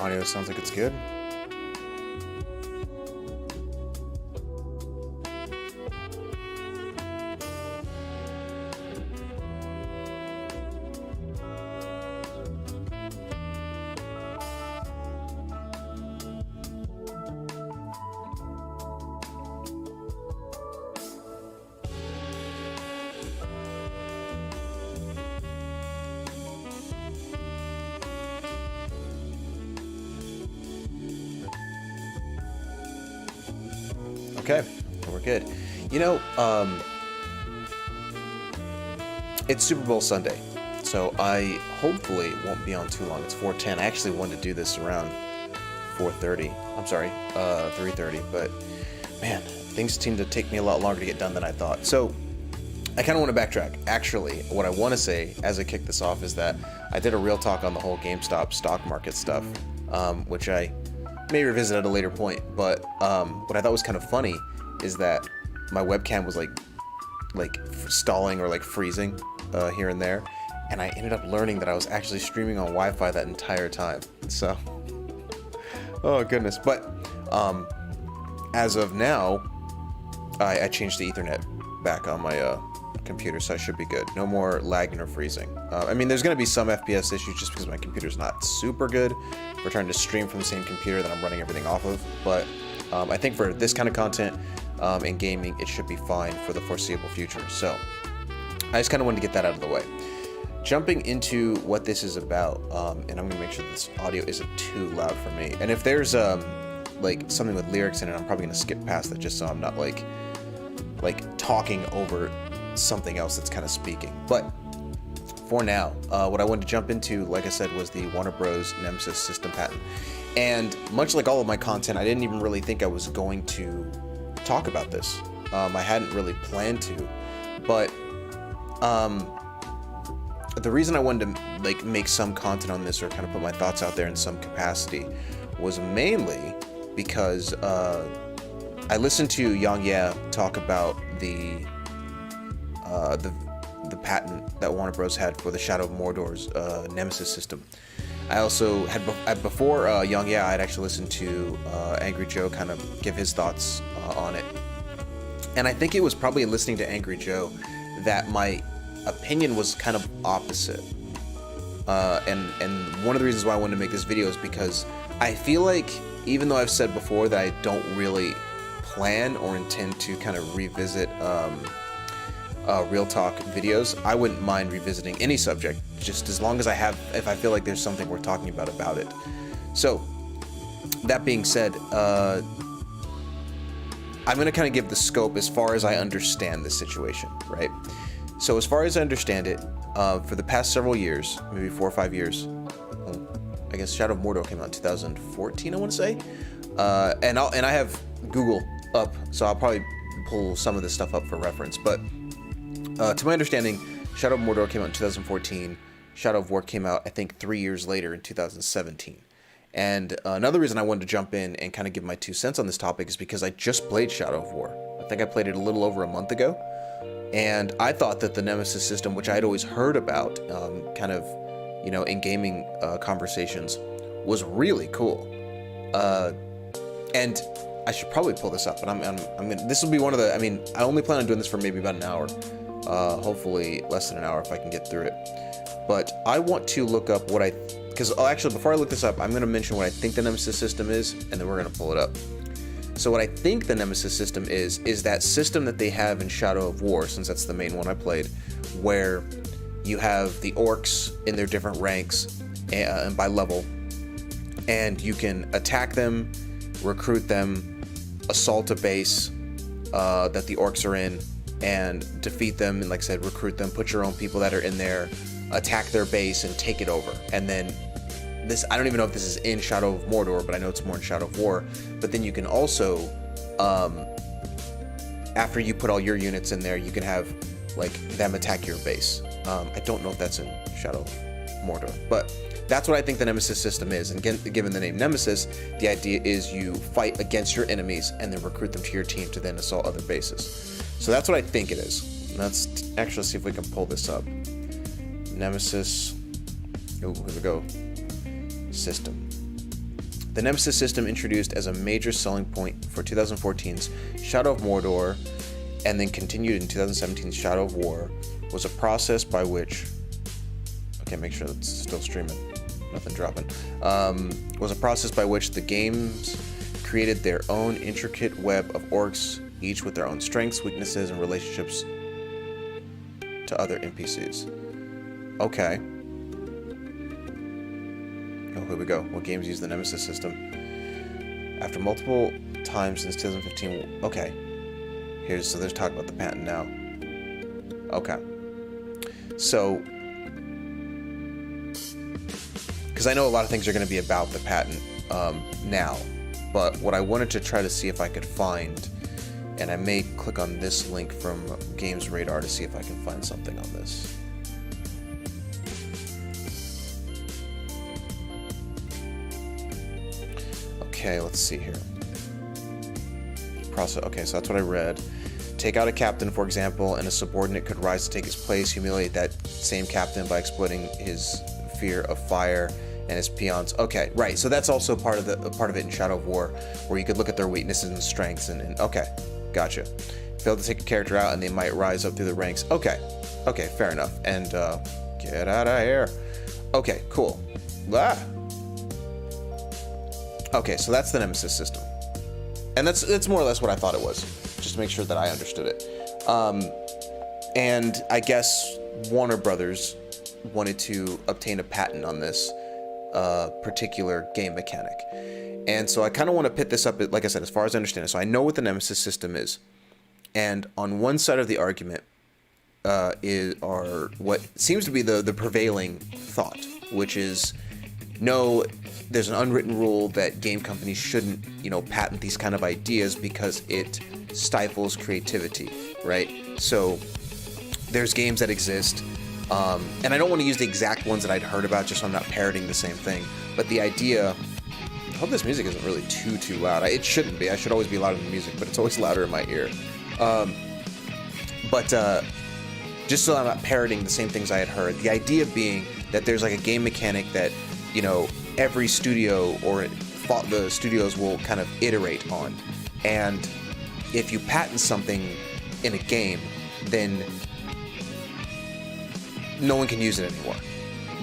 Audio sounds like it's good. Okay, we're good. You know, it's Super Bowl Sunday, so I hopefully won't be on too long. It's 4:10. I actually wanted to do this around 4:30. I'm sorry, 3:30. But man, things seem to take me a lot longer to get done than I thought. So I kind of want to backtrack. Actually, what I want to say as I kick this off is that I did a real talk on the whole GameStop stock market stuff, which I may revisit at a later point. But what I thought was kind of funny is that my webcam was like stalling or like freezing here and there, and I ended up learning that I was actually streaming on Wi-Fi that entire time. So, oh goodness. But as of now, I changed the Ethernet back on my computer, so I should be good. No more lagging or freezing. I mean, there's going to be some FPS issues just because my computer's not super good. We're trying to stream from the same computer that I'm running everything off of, but I think for this kind of content and gaming, it should be fine for the foreseeable future. So I just kind of wanted to get that out of the way. Jumping into what this is about, and I'm going to make sure this audio isn't too loud for me. And if there's like something with lyrics in it, I'm probably going to skip past that just so I'm not like talking over something else that's kind of speaking. But for now, what I wanted to jump into, like I said, was the Warner Bros. Nemesis system patent. And much like all of my content, I didn't even really think I was going to talk about this. I hadn't really planned to, but the reason I wanted to make some content on this or kind of put my thoughts out there in some capacity was mainly because I listened to Yang Ye talk about the patent that Warner Bros. Had for the Shadow of Mordor's Nemesis system. I also had, before Yang Ye, I had actually listened to Angry Joe kind of give his thoughts on it. And I think it was probably listening to Angry Joe that my opinion was kind of opposite. And one of the reasons why I wanted to make this video is because I feel like, even though I've said before that I don't really plan or intend to kind of revisit real talk videos, I wouldn't mind revisiting any subject, just as long as if I feel like there's something worth talking about it. So that being said, I'm going to kind of give the scope as far as I understand this situation, right? So as far as I understand it, for the past several years, maybe 4 or 5 years, I guess Shadow of Mordor came out in 2014, I want to say, and I have Google up, so I'll probably pull some of this stuff up for reference. But to my understanding, Shadow of Mordor came out in 2014. Shadow of War came out, I think, 3 years later in 2017. And another reason I wanted to jump in and kind of give my 2 cents on this topic is because I just played Shadow of War. I think I played it a little over a month ago. And I thought that the Nemesis system, which I had always heard about, kind of, in gaming conversations, was really cool. And I should probably pull this up, but I'm gonna. This will be one of the. I mean, I only plan on doing this for maybe about an hour, hopefully less than an hour if I can get through it. But I want to look up because actually before I look this up, I'm gonna mention what I think the Nemesis system is, and then we're gonna pull it up. So what I think the Nemesis system is that system that they have in Shadow of War, since that's the main one I played, where you have the orcs in their different ranks and by level, and you can attack them, recruit them, assault a base that the orcs are in, and defeat them, and like I said, recruit them, put your own people that are in there, attack their base, and take it over. And then this, I don't even know if this is in Shadow of Mordor, but I know it's more in Shadow of War. But then you can also, after you put all your units in there, you can have like them attack your base. I don't know if that's in Shadow of Mordor, but that's what I think the Nemesis system is. And again, given the name Nemesis, the idea is you fight against your enemies and then recruit them to your team to then assault other bases. So that's what I think it is. Let's actually see if we can pull this up. Nemesis. Oh, here we go. System. The Nemesis system, introduced as a major selling point for 2014's Shadow of Mordor and then continued in 2017's Shadow of War, was a process by which... Okay, make sure that's still streaming. Nothing dropping. Was a process by which the games created their own intricate web of orcs, each with their own strengths, weaknesses, and relationships to other NPCs. Okay. Oh, here we go. What games use the Nemesis system? After multiple times since 2015... Okay. So there's talk about the patent now. Okay. So... because I know a lot of things are going to be about the patent now. But what I wanted to try to see if I could find... and I may click on this link from Games Radar to see if I can find something on this. Okay, let's see here. Process. Okay, so that's what I read. Take out a captain, for example, and a subordinate could rise to take his place, humiliate that same captain by exploiting his fear of fire and his peons. Okay, right. So that's also part of it in Shadow of War, where you could look at their weaknesses and strengths. And okay, gotcha. Fail to take a character out, and they might rise up through the ranks. Okay, fair enough. And get out of here. Okay, cool. Ah. Okay, so that's the Nemesis system. And that's more or less what I thought it was, just to make sure that I understood it. And I guess Warner Brothers wanted to obtain a patent on this particular game mechanic. And so I kind of want to pit this up, like I said, as far as I understand it. So I know what the Nemesis system is. And on one side of the argument are what seems to be the prevailing thought, which is, no, there's an unwritten rule that game companies shouldn't, patent these kind of ideas because it stifles creativity, right? So there's games that exist, and I don't want to use the exact ones that I'd heard about just so I'm not parroting the same thing, but the idea... I hope this music isn't really too loud. It shouldn't be. I should always be louder than the music, but it's always louder in my ear. Just so I'm not parroting the same things I had heard, the idea being that there's like a game mechanic that, every studio or the studios will kind of iterate on. And if you patent something in a game, then no one can use it anymore.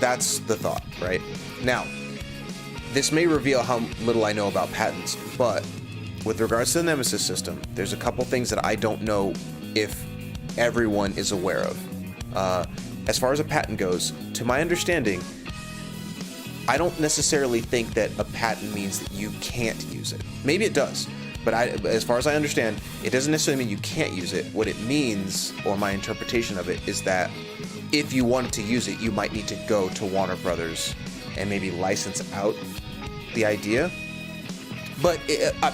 That's the thought, right? Now, this may reveal how little I know about patents, but with regards to the Nemesis system, there's a couple things that I don't know if everyone is aware of. As far as a patent goes, to my understanding, I don't necessarily think that a patent means that you can't use it. Maybe it does, but as far as I understand, it doesn't necessarily mean you can't use it. What it means, or my interpretation of it, is that if you wanted to use it, you might need to go to Warner Brothers and maybe license out the idea. But I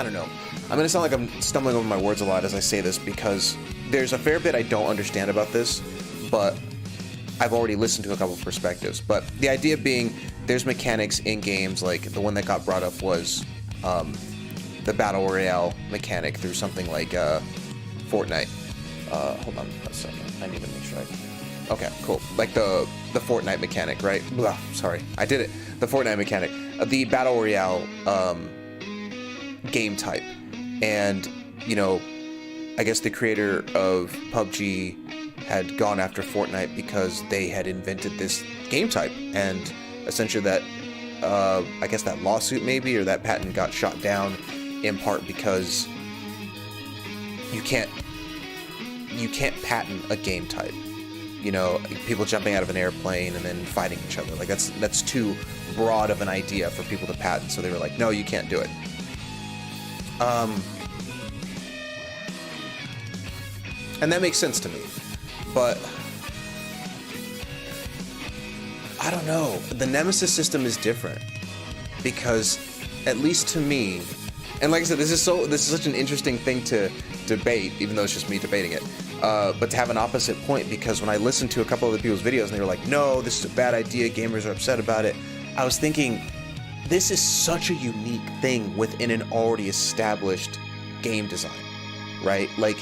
don't know. I'm going to sound like I'm stumbling over my words a lot as I say this, because there's a fair bit I don't understand about this, but I've already listened to a couple of perspectives. But the idea being, there's mechanics in games, like the one that got brought up was the Battle Royale mechanic through something like Fortnite. Hold on a second. I need to make sure Okay, cool. Like the Fortnite mechanic, right? Blah, sorry, I did it. The Fortnite mechanic. The Battle Royale game type. And, I guess the creator of PUBG had gone after Fortnite because they had invented this game type, and essentially that I guess that lawsuit maybe, or that patent got shot down in part because you can't patent a game type. People jumping out of an airplane and then fighting each other, like that's too broad of an idea for people to patent, so they were like, no, you can't do it. And that makes sense to me. But I don't know. The Nemesis system is different, because at least to me, and like I said, this is such an interesting thing to debate, even though it's just me debating it. But to have an opposite point, because when I listened to a couple of other people's videos and they were like, no, this is a bad idea, gamers are upset about it, I was thinking, this is such a unique thing within an already established game design, right? Like,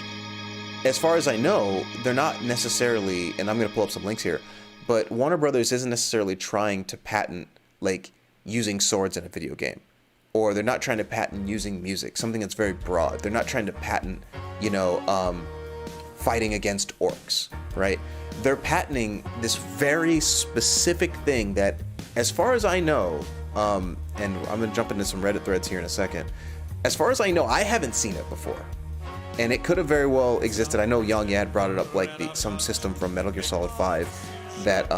as far as I know, they're not necessarily, and I'm going to pull up some links here, but Warner Brothers isn't necessarily trying to patent, like, using swords in a video game. or they're not trying to patent using music, something that's very broad. They're not trying to patent, you know, fighting against orcs, right? They're patenting this very specific thing that, as far as I know, and I'm gonna jump into some Reddit threads here in a second. As far as I know, I haven't seen it before, and it could have very well existed. I know Young Yad brought it up, like some system from Metal Gear Solid 5 that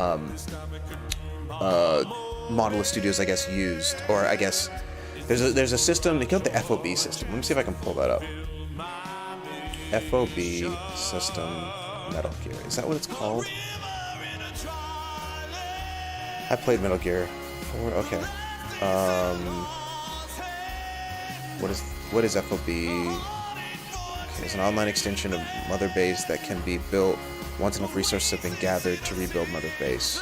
Monolith Studios, I guess, used, or I guess there's a system. They call it the FOB system. Let me see if I can pull that up. FOB system Metal Gear. Is that what it's called? I played Metal Gear 4. Okay. What is FOB? Okay, it's an online extension of Mother Base that can be built once enough resources have been gathered to rebuild Mother Base.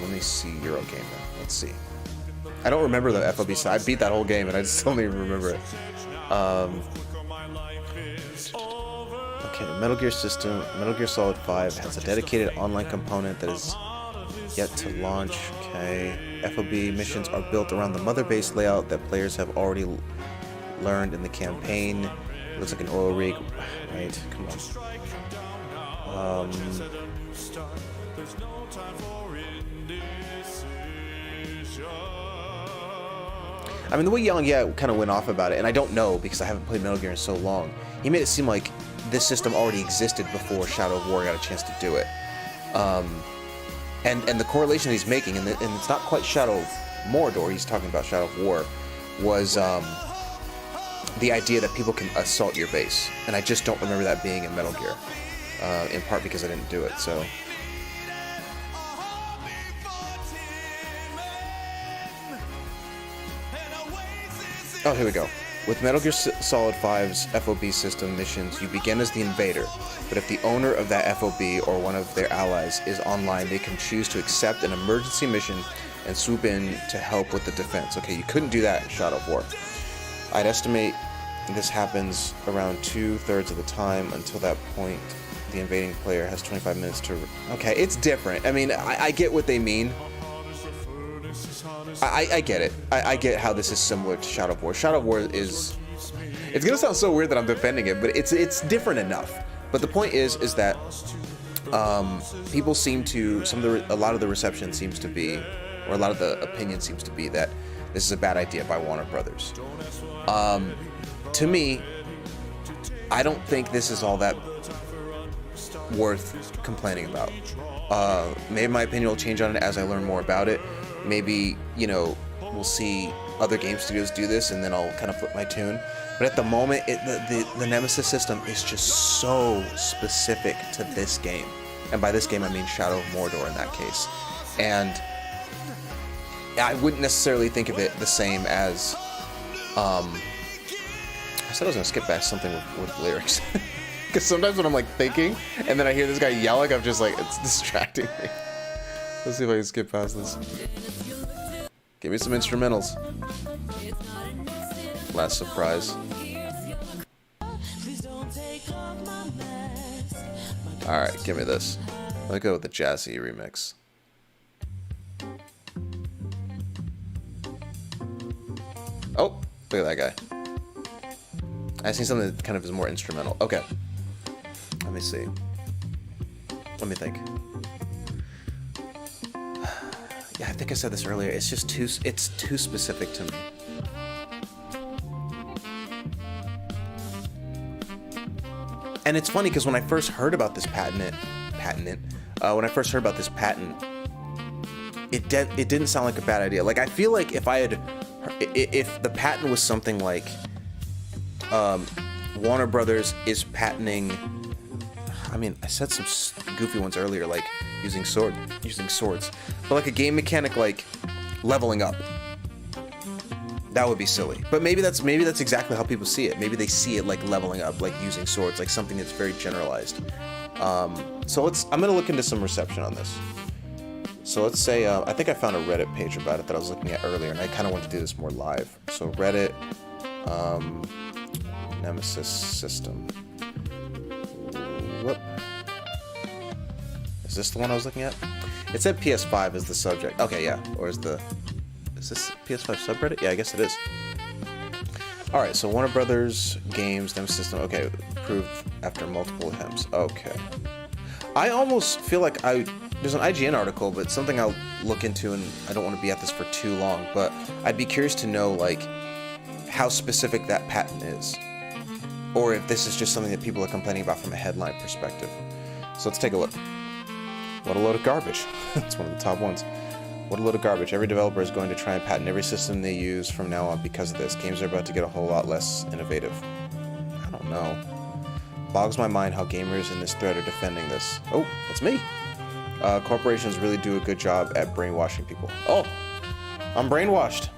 Let me see Eurogame. Let's see. I don't remember the FOB side. I beat that whole game and I just don't even remember it. Okay, Metal Gear system. Metal Gear Solid 5 has a dedicated online component that is yet to launch. Okay. FOB missions are built around the Mother Base layout that players have already learned in the campaign. It looks like an oil rig. Right, come on. I mean, the way Young kind of went off about it, and I don't know because I haven't played Metal Gear in so long, he made it seem like this system already existed before Shadow of War got a chance to do it. And the correlation he's making, and it's not quite Shadow of Mordor, he's talking about Shadow of War, was the idea that people can assault your base. And I just don't remember that being in Metal Gear, in part because I didn't do it, so... Oh, here we go. With Metal Gear Solid 5's FOB system missions, you begin as the invader, but if the owner of that FOB or one of their allies is online, they can choose to accept an emergency mission and swoop in to help with the defense. Okay, you couldn't do that in Shadow of War. I'd estimate this happens around 2/3 of the time. Until that point, the invading player has 25 minutes to... Okay, it's different. I mean, I get what they mean. I get it. I get how this is similar to Shadow of War. Shadow of War is... It's gonna sound so weird that I'm defending it, but it's different enough. But the point is that people seem to... A lot of the reception seems to be, or a lot of the opinion seems to be that this is a bad idea by Warner Brothers. To me, I don't think this is all that worth complaining about. Maybe my opinion will change on it as I learn more about it. Maybe, you know, we'll see other game studios do this and then I'll kind of flip my tune. But at the moment, the Nemesis system is just so specific to this game. And by this game, I mean Shadow of Mordor in that case. And I wouldn't necessarily think of it the same as... I said I was going to skip past something with lyrics. Because sometimes when I'm like thinking, and then I hear this guy yelling, I'm just like, it's distracting me. Let's see if I can skip past this. Give me some instrumentals. Last surprise. Alright, give me this. Let's go with the jazzy remix. Oh, look at that guy. I see something that kind of is more instrumental. Okay. Let me see. Let me think. Yeah, I think I said this earlier. It's just too specific to me. And it's funny because when I first heard about this patent, it didn't sound like a bad idea. Like, I feel like if the patent was something like Warner Brothers is patenting, I mean, I said some goofy ones earlier, like using swords, but like a game mechanic like leveling up. That would be silly. But maybe that's exactly how people see it. Maybe they see it like leveling up, like using swords, like something that's very generalized. So I'm gonna look into some reception on this. So let's say I think I found a Reddit page about it that I was looking at earlier, and I kind of want to do this more live. So Reddit, Nemesis system. Whoop. Is this the one I was looking at? It said PS5 is the subject. Okay, yeah. Or is this? PS5 subreddit? Yeah, I guess it is. Alright, so Warner Brothers games, Nemesis system. Okay, approved after multiple attempts. Okay. I almost feel like there's an IGN article, but something I'll look into, and I don't want to be at this for too long, but I'd be curious to know, like, how specific that patent is. Or if this is just something that people are complaining about from a headline perspective. So let's take a look. What a load of garbage. That's one of the top ones. What a load of garbage. Every developer is going to try and patent every system they use from now on because of this. Games are about to get a whole lot less innovative. I don't know. Bogs my mind how gamers in this thread are defending this. Oh, that's me. Corporations really do a good job at brainwashing people. Oh, I'm brainwashed.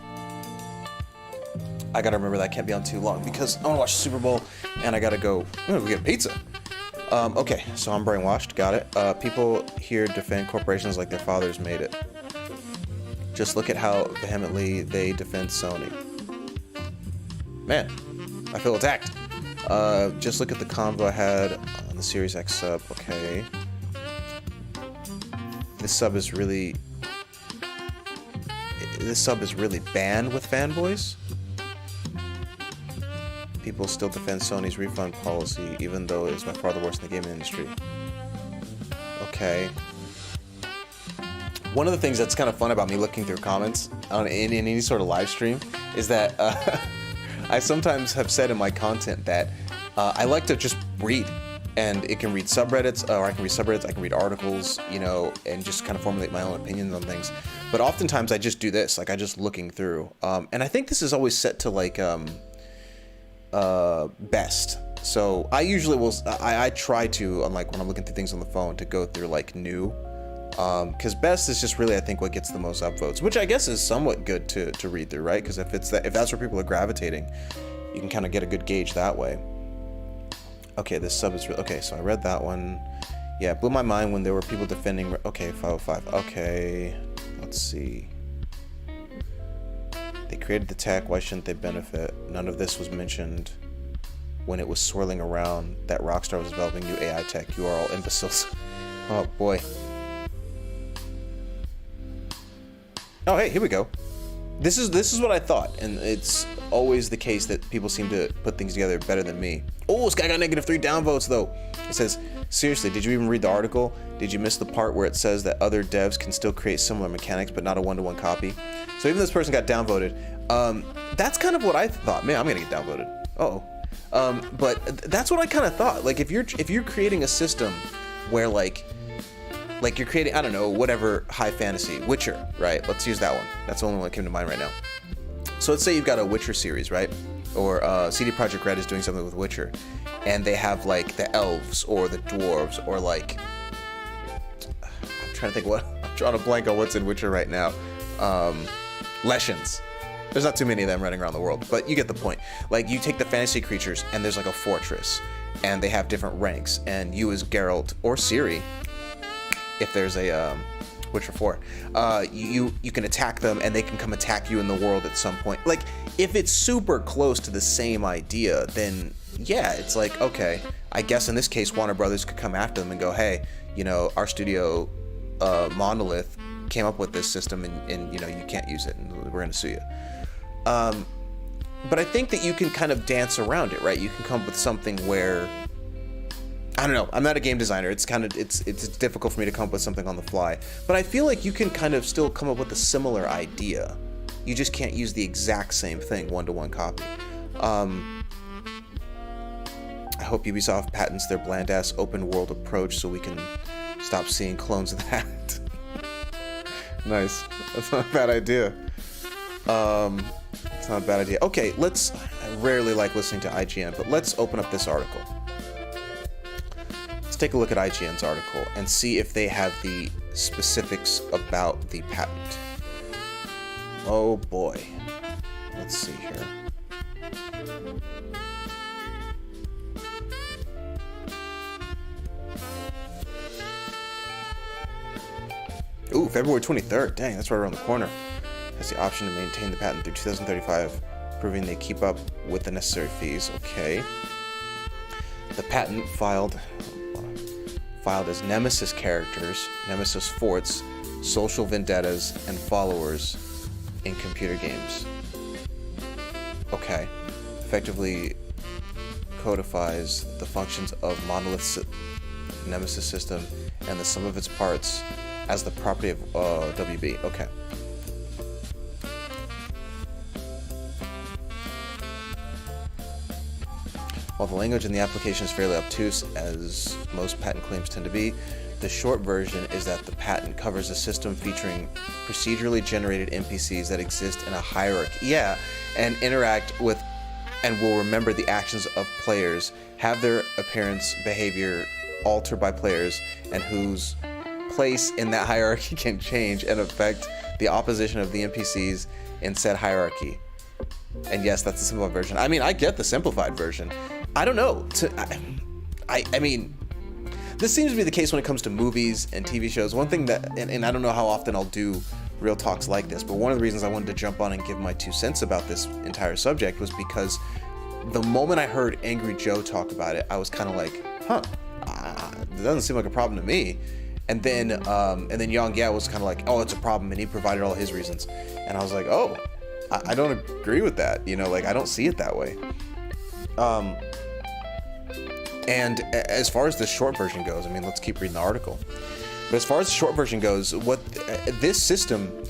I gotta remember that can't be on too long because I wanna watch the Super Bowl and I gotta go get pizza. Okay, so I'm brainwashed. Got it. People here defend corporations like their fathers made it. Just look at how vehemently they defend Sony. Man, I feel attacked. Just look at the convo I had on the Series X sub. Okay. This sub is really banned with fanboys. People still defend Sony's refund policy, even though it's by far the worst in the gaming industry. Okay. One of the things that's kind of fun about me looking through comments in any sort of live stream is that I sometimes have said in my content that I like to just read, and it can read subreddits, or I can read subreddits, I can read articles, you know, and just kind of formulate my own opinions on things. But oftentimes I just do this, like I just looking through, and I think this is always set to like best. So I usually will, I try to, unlike when I'm looking through things on the phone, to go through like new. Because best is just really, I think, what gets the most upvotes, which I guess is somewhat good to read through, right? Because if that's where people are gravitating, you can kind of get a good gauge that way. Okay, this sub is okay. So I read that one. Yeah, it blew my mind when there were people defending. Okay, 505. Okay, let's see. They created the tech. Why shouldn't they benefit? None of this was mentioned when it was swirling around that Rockstar was developing new AI tech. You are all imbeciles. Oh boy. Oh, hey, here we go. This is what I thought, and it's always the case that people seem to put things together better than me. Oh, this guy got -3 downvotes, though. It says, seriously, did you even read the article? Did you miss the part where it says that other devs can still create similar mechanics, but not a one-to-one copy? So even this person got downvoted. That's kind of what I thought. Man, I'm gonna get downvoted. Uh-oh. But that's what I kind of thought. Like, if you're creating a system where, like you're creating, I don't know, whatever high fantasy, Witcher, right? Let's use that one. That's the only one that came to mind right now. So let's say you've got a Witcher series, right? Or CD Projekt Red is doing something with Witcher, and they have like the elves or the dwarves or like, I'm trying to think I'm drawing a blank on what's in Witcher right now. Leshens. There's not too many of them running around the world, but you get the point. Like, you take the fantasy creatures and there's like a fortress, and they have different ranks, and you as Geralt or Ciri, if there's a Witcher 4, you can attack them and they can come attack you in the world at some point. Like, if it's super close to the same idea, then yeah, it's like, okay, I guess in this case Warner Brothers could come after them and go, hey, you know, our studio Monolith came up with this system, and you know, you can't use it, and we're gonna sue you. But I think that you can kind of dance around it, right? You can come up with something where, I don't know, I'm not a game designer. It's difficult for me to come up with something on the fly. But I feel like you can kind of still come up with a similar idea. You just can't use the exact same thing, one-to-one copy. I hope Ubisoft patents their bland-ass open-world approach so we can stop seeing clones of that. Nice. That's not a bad idea. It's not a bad idea. Okay, I rarely like listening to IGN, but let's open up this article. Take a look at IGN's article and see if they have the specifics about the patent. Oh boy. Let's see here. Ooh, February 23rd. Dang, that's right around the corner. Has the option to maintain the patent through 2035, proving they keep up with the necessary fees. Okay. The patent filed as Nemesis characters, Nemesis forts, social vendettas, and followers in computer games. Okay. Effectively codifies the functions of Monolith's Nemesis system and the sum of its parts as the property of WB. Okay. While the language in the application is fairly obtuse, as most patent claims tend to be, the short version is that the patent covers a system featuring procedurally generated NPCs that exist in a hierarchy. Yeah, and interact with and will remember the actions of players, have their appearance, behavior altered by players, and whose place in that hierarchy can change and affect the opposition of the NPCs in said hierarchy. And yes, that's the simplified version. I mean, I get the simplified version. I don't know. I mean, this seems to be the case when it comes to movies and TV shows. One thing that, and I don't know how often I'll do real talks like this, but one of the reasons I wanted to jump on and give my 2 cents about this entire subject was because the moment I heard Angry Joe talk about it, I was kind of like, huh, it doesn't seem like a problem to me. And then Yang Yao was kind of like, oh, it's a problem, and he provided all his reasons. And I was like, oh, I don't agree with that. You know, like, I don't see it that way. And as far as the short version goes, I mean, let's keep reading the article. But as far as the short version goes, what this system,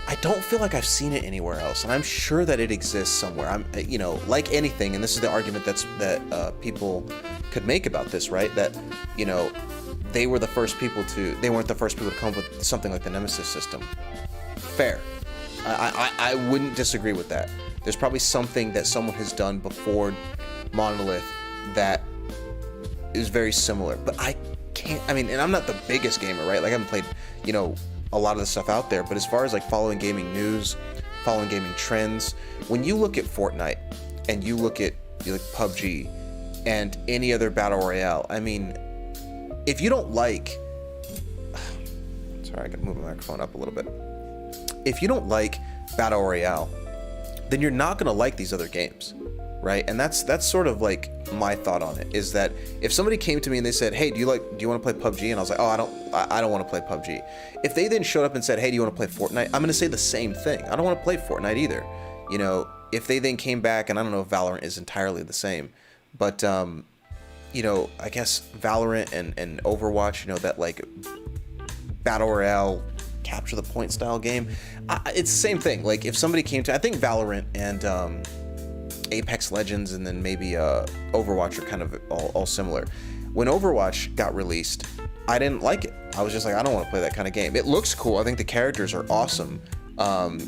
I don't feel like I've seen it anywhere else, and I'm sure that it exists somewhere. You know, like anything, and this is the argument that people could make about this, right? That, you know, they weren't the first people to come up with something like the Nemesis system. Fair. I wouldn't disagree with that. There's probably something that someone has done before Monolith that is very similar, but I mean, and I'm not the biggest gamer, right? Like, I haven't played, you know, a lot of the stuff out there, but as far as like following gaming news, following gaming trends, when you look at Fortnite and you look at PUBG and any other battle royale, I mean, if you don't like, sorry, I gotta move my microphone up a little bit. If you don't like battle royale, then you're not gonna like these other games, right? And that's sort of like my thought on it, is that if somebody came to me and they said, hey, do you want to play PUBG? And I was like, oh, I don't want to play PUBG. If they then showed up and said, hey, do you want to play Fortnite? I'm going to say the same thing. I don't want to play Fortnite either. You know, if they then came back, and I don't know if Valorant is entirely the same, but, you know, I guess Valorant and Overwatch, you know, that like battle royale, capture the point style game, it's the same thing. Like, if somebody came to, I think Valorant and Apex Legends and then maybe Overwatch are kind of all similar. When Overwatch got released, I didn't like it. I was just like, I don't want to play that kind of game. It looks cool. I think the characters are awesome.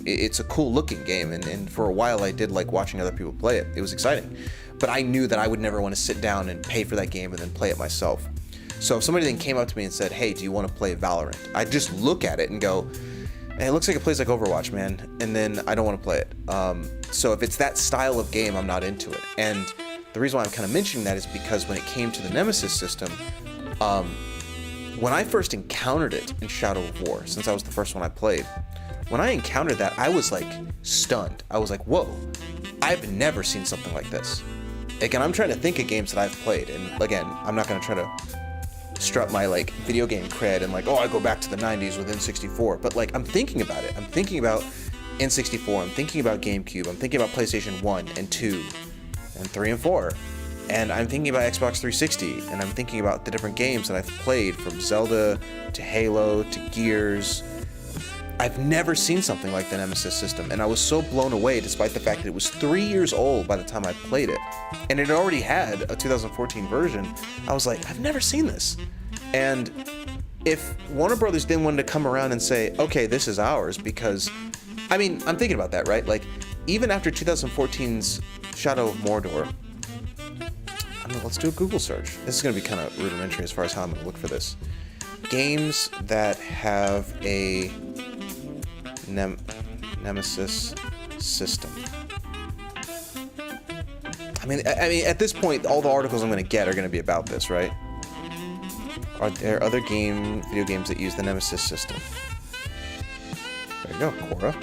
It's a cool looking game, and for a while I did like watching other people play it. It was exciting. But I knew that I would never want to sit down and pay for that game and then play it myself. So if somebody then came up to me and said, hey, do you want to play Valorant? I'd just look at it and go, hey, it looks like it plays like Overwatch, man. And then I don't want to play it. So if it's that style of game, I'm not into it. And the reason why I'm kind of mentioning that is because when it came to the Nemesis system, when I first encountered it in Shadow of War, since that was the first one I played, when I encountered that, I was like stunned. I was like, whoa, I've never seen something like this. Again, I'm trying to think of games that I've played, and again, I'm not going to try to strut my like video game cred and like, oh, I go back to the 90s with N64, but like, I'm thinking about it. I'm thinking about N64, I'm thinking about GameCube, I'm thinking about PlayStation 1 and 2 and 3 and 4, and I'm thinking about Xbox 360, and I'm thinking about the different games that I've played, from Zelda to Halo to Gears. I've never seen something like the Nemesis system, and I was so blown away despite the fact that it was 3 years old by the time I played it, and it already had a 2014 version. I was like, I've never seen this. And if Warner Brothers then wanted to come around and say, okay, this is ours, because, I mean, I'm thinking about that, right? Like, even after 2014's Shadow of Mordor, I mean, let's do a Google search. This is going to be kind of rudimentary as far as how I'm going to look for this. Games that have a Nemesis system. I mean, at this point, all the articles I'm going to get are going to be about this, right? Are there other video games that use the Nemesis system? There you go, Cora.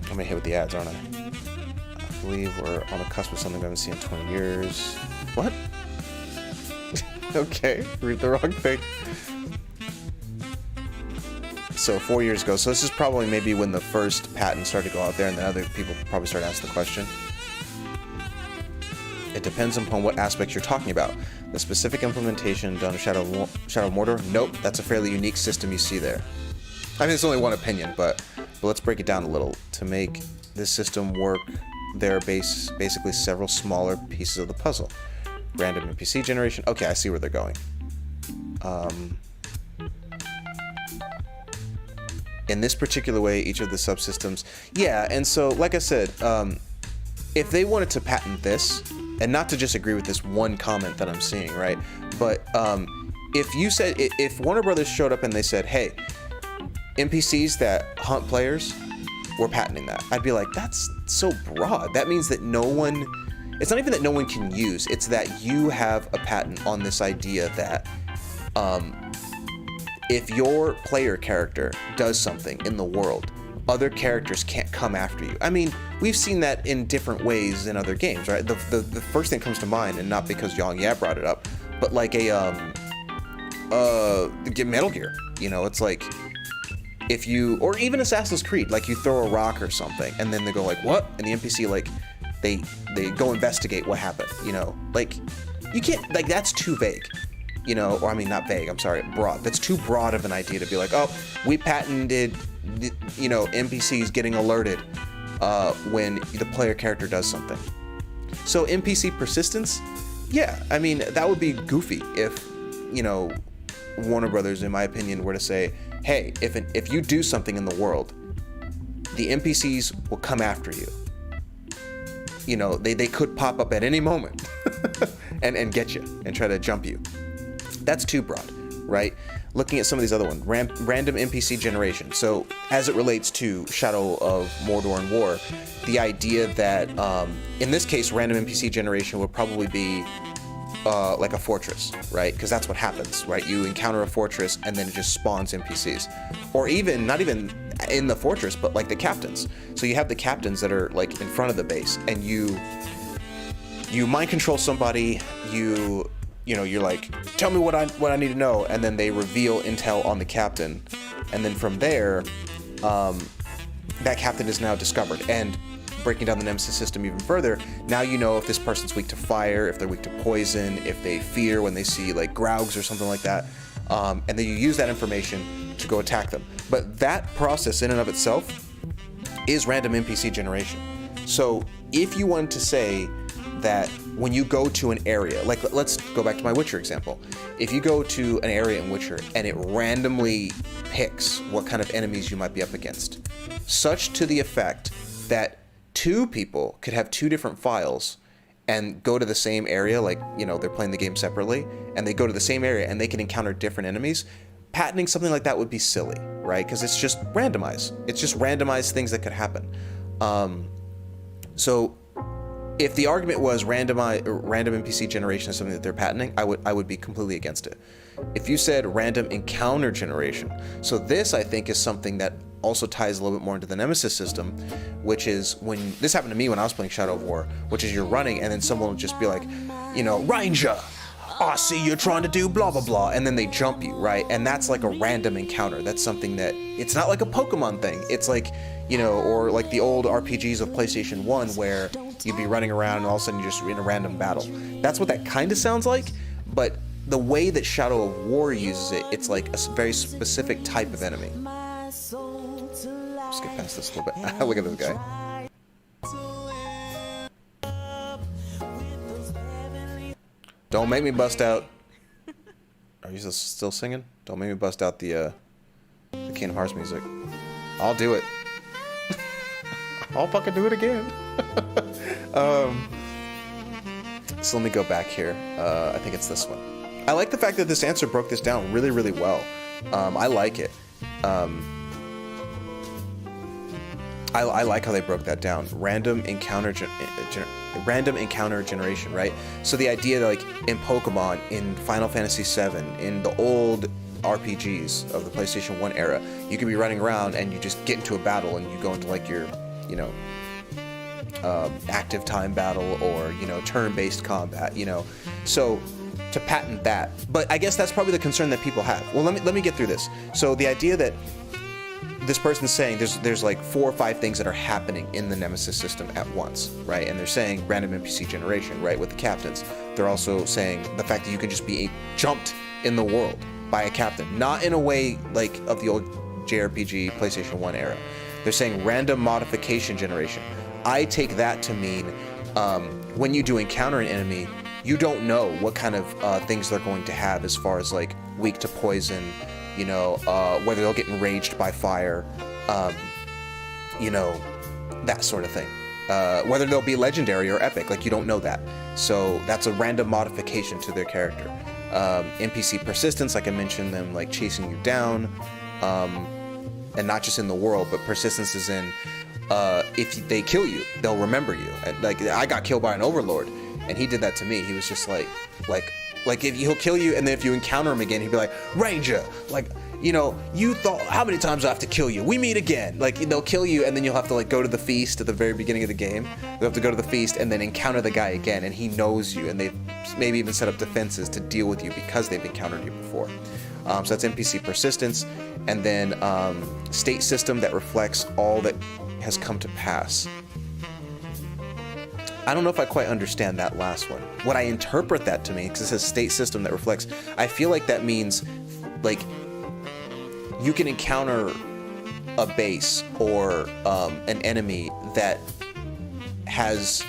I'm going to hit with the ads, aren't I? I believe we're on the cusp of something we haven't seen in 20 years. What? Okay, read the wrong thing. So 4 years ago. So this is probably maybe when the first patent started to go out there, and then other people probably started asking the question. It depends upon what aspects you're talking about. The specific implementation done in Shadow of Mordor? Nope, that's a fairly unique system you see there. I mean, it's only one opinion, but let's break it down a little. To make this system work, there are basically several smaller pieces of the puzzle. Random NPC generation. Okay, I see where they're going. In this particular way, each of the subsystems... Yeah, and so, like I said, if they wanted to patent this, and not to just agree with this one comment that I'm seeing, right? But if Warner Brothers showed up and they said, hey, NPCs that hunt players, we're patenting that. I'd be like, that's so broad. That means that no one... It's not even that no one can use, it's that you have a patent on this idea that if your player character does something in the world, other characters can't come after you. I mean, we've seen that in different ways in other games, right? The first thing that comes to mind, and not because Young Yeah brought it up, but like Metal Gear. You know, it's like, if you, or even Assassin's Creed, like you throw a rock or something, and then they go like, what? And the NPC, like, they go investigate what happened, you know? Like, you can't, like, that's too vague, you know? Or, I mean, not vague, I'm sorry, broad. That's too broad of an idea to be like, oh, we patented, you know, NPCs getting alerted when the player character does something. So, NPC persistence? Yeah, I mean, that would be goofy if, you know, Warner Brothers, in my opinion, were to say, hey, if you do something in the world, the NPCs will come after you. You know, they could pop up at any moment and get you and try to jump you. That's too broad, right? Looking at some of these other ones, random NPC generation. So as it relates to Shadow of Mordor and War, the idea that, in this case, random NPC generation would probably be like a fortress, right? Because that's what happens, right? You encounter a fortress and then it just spawns NPCs. Or even, not even in the fortress, but like the captains. So you have the captains that are like in front of the base, and you mind control somebody, you know, you're like, tell me what I need to know, and then they reveal intel on the captain, and then from there, that captain is now discovered. And breaking down the Nemesis system even further, now you know if this person's weak to fire, if they're weak to poison, if they fear when they see like Graugs or something like that, and then you use that information to go attack them. But that process in and of itself is random NPC generation. So if you wanted to say that when you go to an area, like let's go back to my Witcher example. If you go to an area in Witcher and it randomly picks what kind of enemies you might be up against, such to the effect that two people could have two different files and go to the same area, like, you know, they're playing the game separately, and they go to the same area and they can encounter different enemies, patenting something like that would be silly, right? Because it's just randomized. It's just randomized things that could happen. So if the argument was random NPC generation is something that they're patenting, I would be completely against it. If you said random encounter generation, so this I think is something that also ties a little bit more into the Nemesis system, which is when this happened to me when I was playing Shadow of War, which is you're running and then someone will just be like, you know, Ranger, I see you're trying to do blah blah blah, and then they jump you, right? And that's like a random encounter. That's something that, it's not like a Pokemon thing. It's like, you know, or like the old RPGs of PlayStation 1 where you'd be running around and all of a sudden you're just in a random battle. That's what that kind of sounds like, but the way that Shadow of War uses it, it's like a very specific type of enemy. Let's get past this a little bit. Look at this guy. Don't make me bust out. Are you still singing? Don't make me bust out the Kingdom Hearts music. I'll do it. I'll fucking do it again. So let me go back here. I think it's this one. I like the fact that this answer broke this down really, really well. I like it. I like how they broke that down. Random encounter generation, right? So the idea that, like, in Pokemon, in Final Fantasy VII, in the old RPGs of the PlayStation 1 era, you could be running around and you just get into a battle and you go into, like, your, you know, active time battle or, you know, turn-based combat, you know. So to patent that, but I guess that's probably the concern that people have. Well, let me get through this. So the idea that this person's saying there's like 4 or 5 things that are happening in the Nemesis system at once, right? And they're saying random NPC generation, right, with the captains. They're also saying the fact that you can just be jumped in the world by a captain, not in a way like of the old JRPG PlayStation 1 era. They're saying random modification generation. I take that to mean when you do encounter an enemy, you don't know what kind of things they're going to have as far as like weak to poison, you know, whether they'll get enraged by fire, you know, that sort of thing. Whether they'll be legendary or epic, like you don't know that. So that's a random modification to their character. NPC persistence, like I mentioned, them like chasing you down, and not just in the world, but persistence is in if they kill you, they'll remember you. And, like I got killed by an overlord, and he did that to me. He was just like if he'll kill you, and then if you encounter him again, he'd be like, Ranger, like, you know, you thought, how many times do I have to kill you? We meet again. Like, they'll kill you, and then you'll have to like go to the feast at the very beginning of the game. You'll have to go to the feast and then encounter the guy again, and he knows you, and they've maybe even set up defenses to deal with you because they've encountered you before. So that's NPC persistence, and then state system that reflects all that has come to pass. I don't know if I quite understand that last one. What I interpret that to mean, because it says state system that reflects, I feel like that means like you can encounter a base or an enemy that has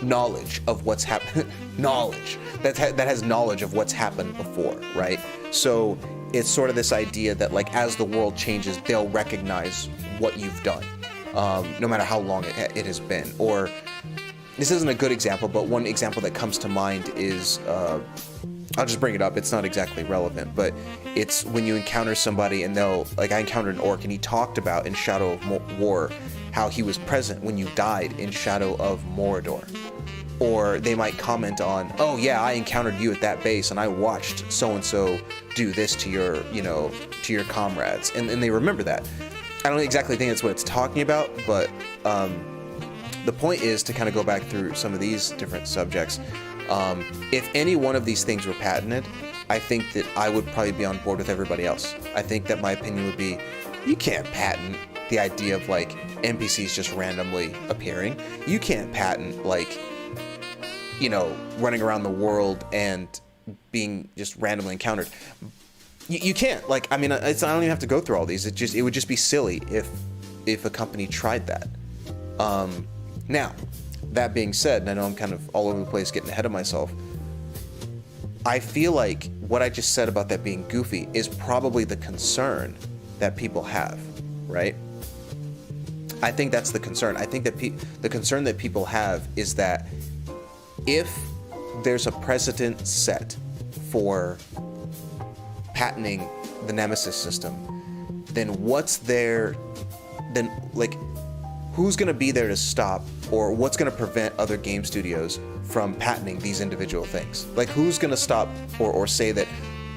knowledge of what's happened, knowledge that has knowledge of what's happened before, right? So it's sort of this idea that like as the world changes, they'll recognize what you've done, no matter how long it has been. Or this isn't a good example, but one example that comes to mind is, I'll just bring it up. It's not exactly relevant, but it's when you encounter somebody and they'll, like I encountered an orc and he talked about in Shadow of War how he was present when you died in Shadow of Mordor. Or they might comment on, oh yeah, I encountered you at that base and I watched so-and-so do this to your, you know, to your comrades. And they remember that. I don't exactly think that's what it's talking about, but the point is to kind of go back through some of these different subjects. If any one of these things were patented, I think that I would probably be on board with everybody else. I think that my opinion would be, you can't patent the idea of like NPCs just randomly appearing. You can't patent like, you know, running around the world and being just randomly encountered. You can't. Like, I mean, I don't even have to go through all these. It would just be silly if a company tried that. Now, that being said, and I know I'm kind of all over the place getting ahead of myself, I feel like what I just said about that being goofy is probably the concern that people have, right? I think that's the concern. I think that the concern that people have is that if there's a precedent set for patenting the Nemesis system, then what's there, then like, who's going to be there to stop, or what's going to prevent other game studios from patenting these individual things? Like, who's going to stop or say that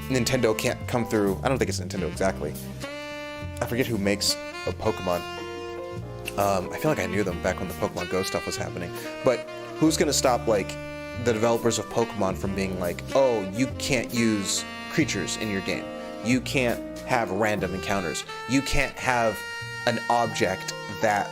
Nintendo can't come through? I don't think it's Nintendo exactly. I forget who makes a Pokemon. I feel like I knew them back when the Pokemon Go stuff was happening. But who's going to stop, like, the developers of Pokemon from being like, oh, you can't use creatures in your game. You can't have random encounters. You can't have an object that,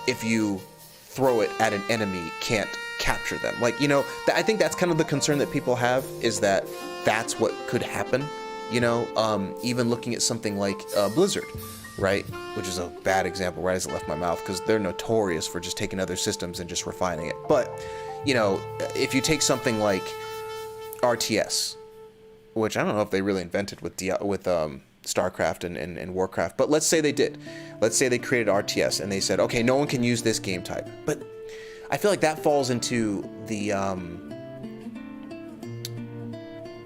if you throw it at an enemy, can't capture them. Like, you know, I think that's kind of the concern that people have, is that that's what could happen. You know, even looking at something like Blizzard, right? Which is a bad example right as it left my mouth, because they're notorious for just taking other systems and just refining it. But, you know, if you take something like RTS, which I don't know if they really invented with StarCraft and Warcraft, but let's say they did. Let's say they created RTS and they said, okay, no one can use this game type. But I feel like that falls into the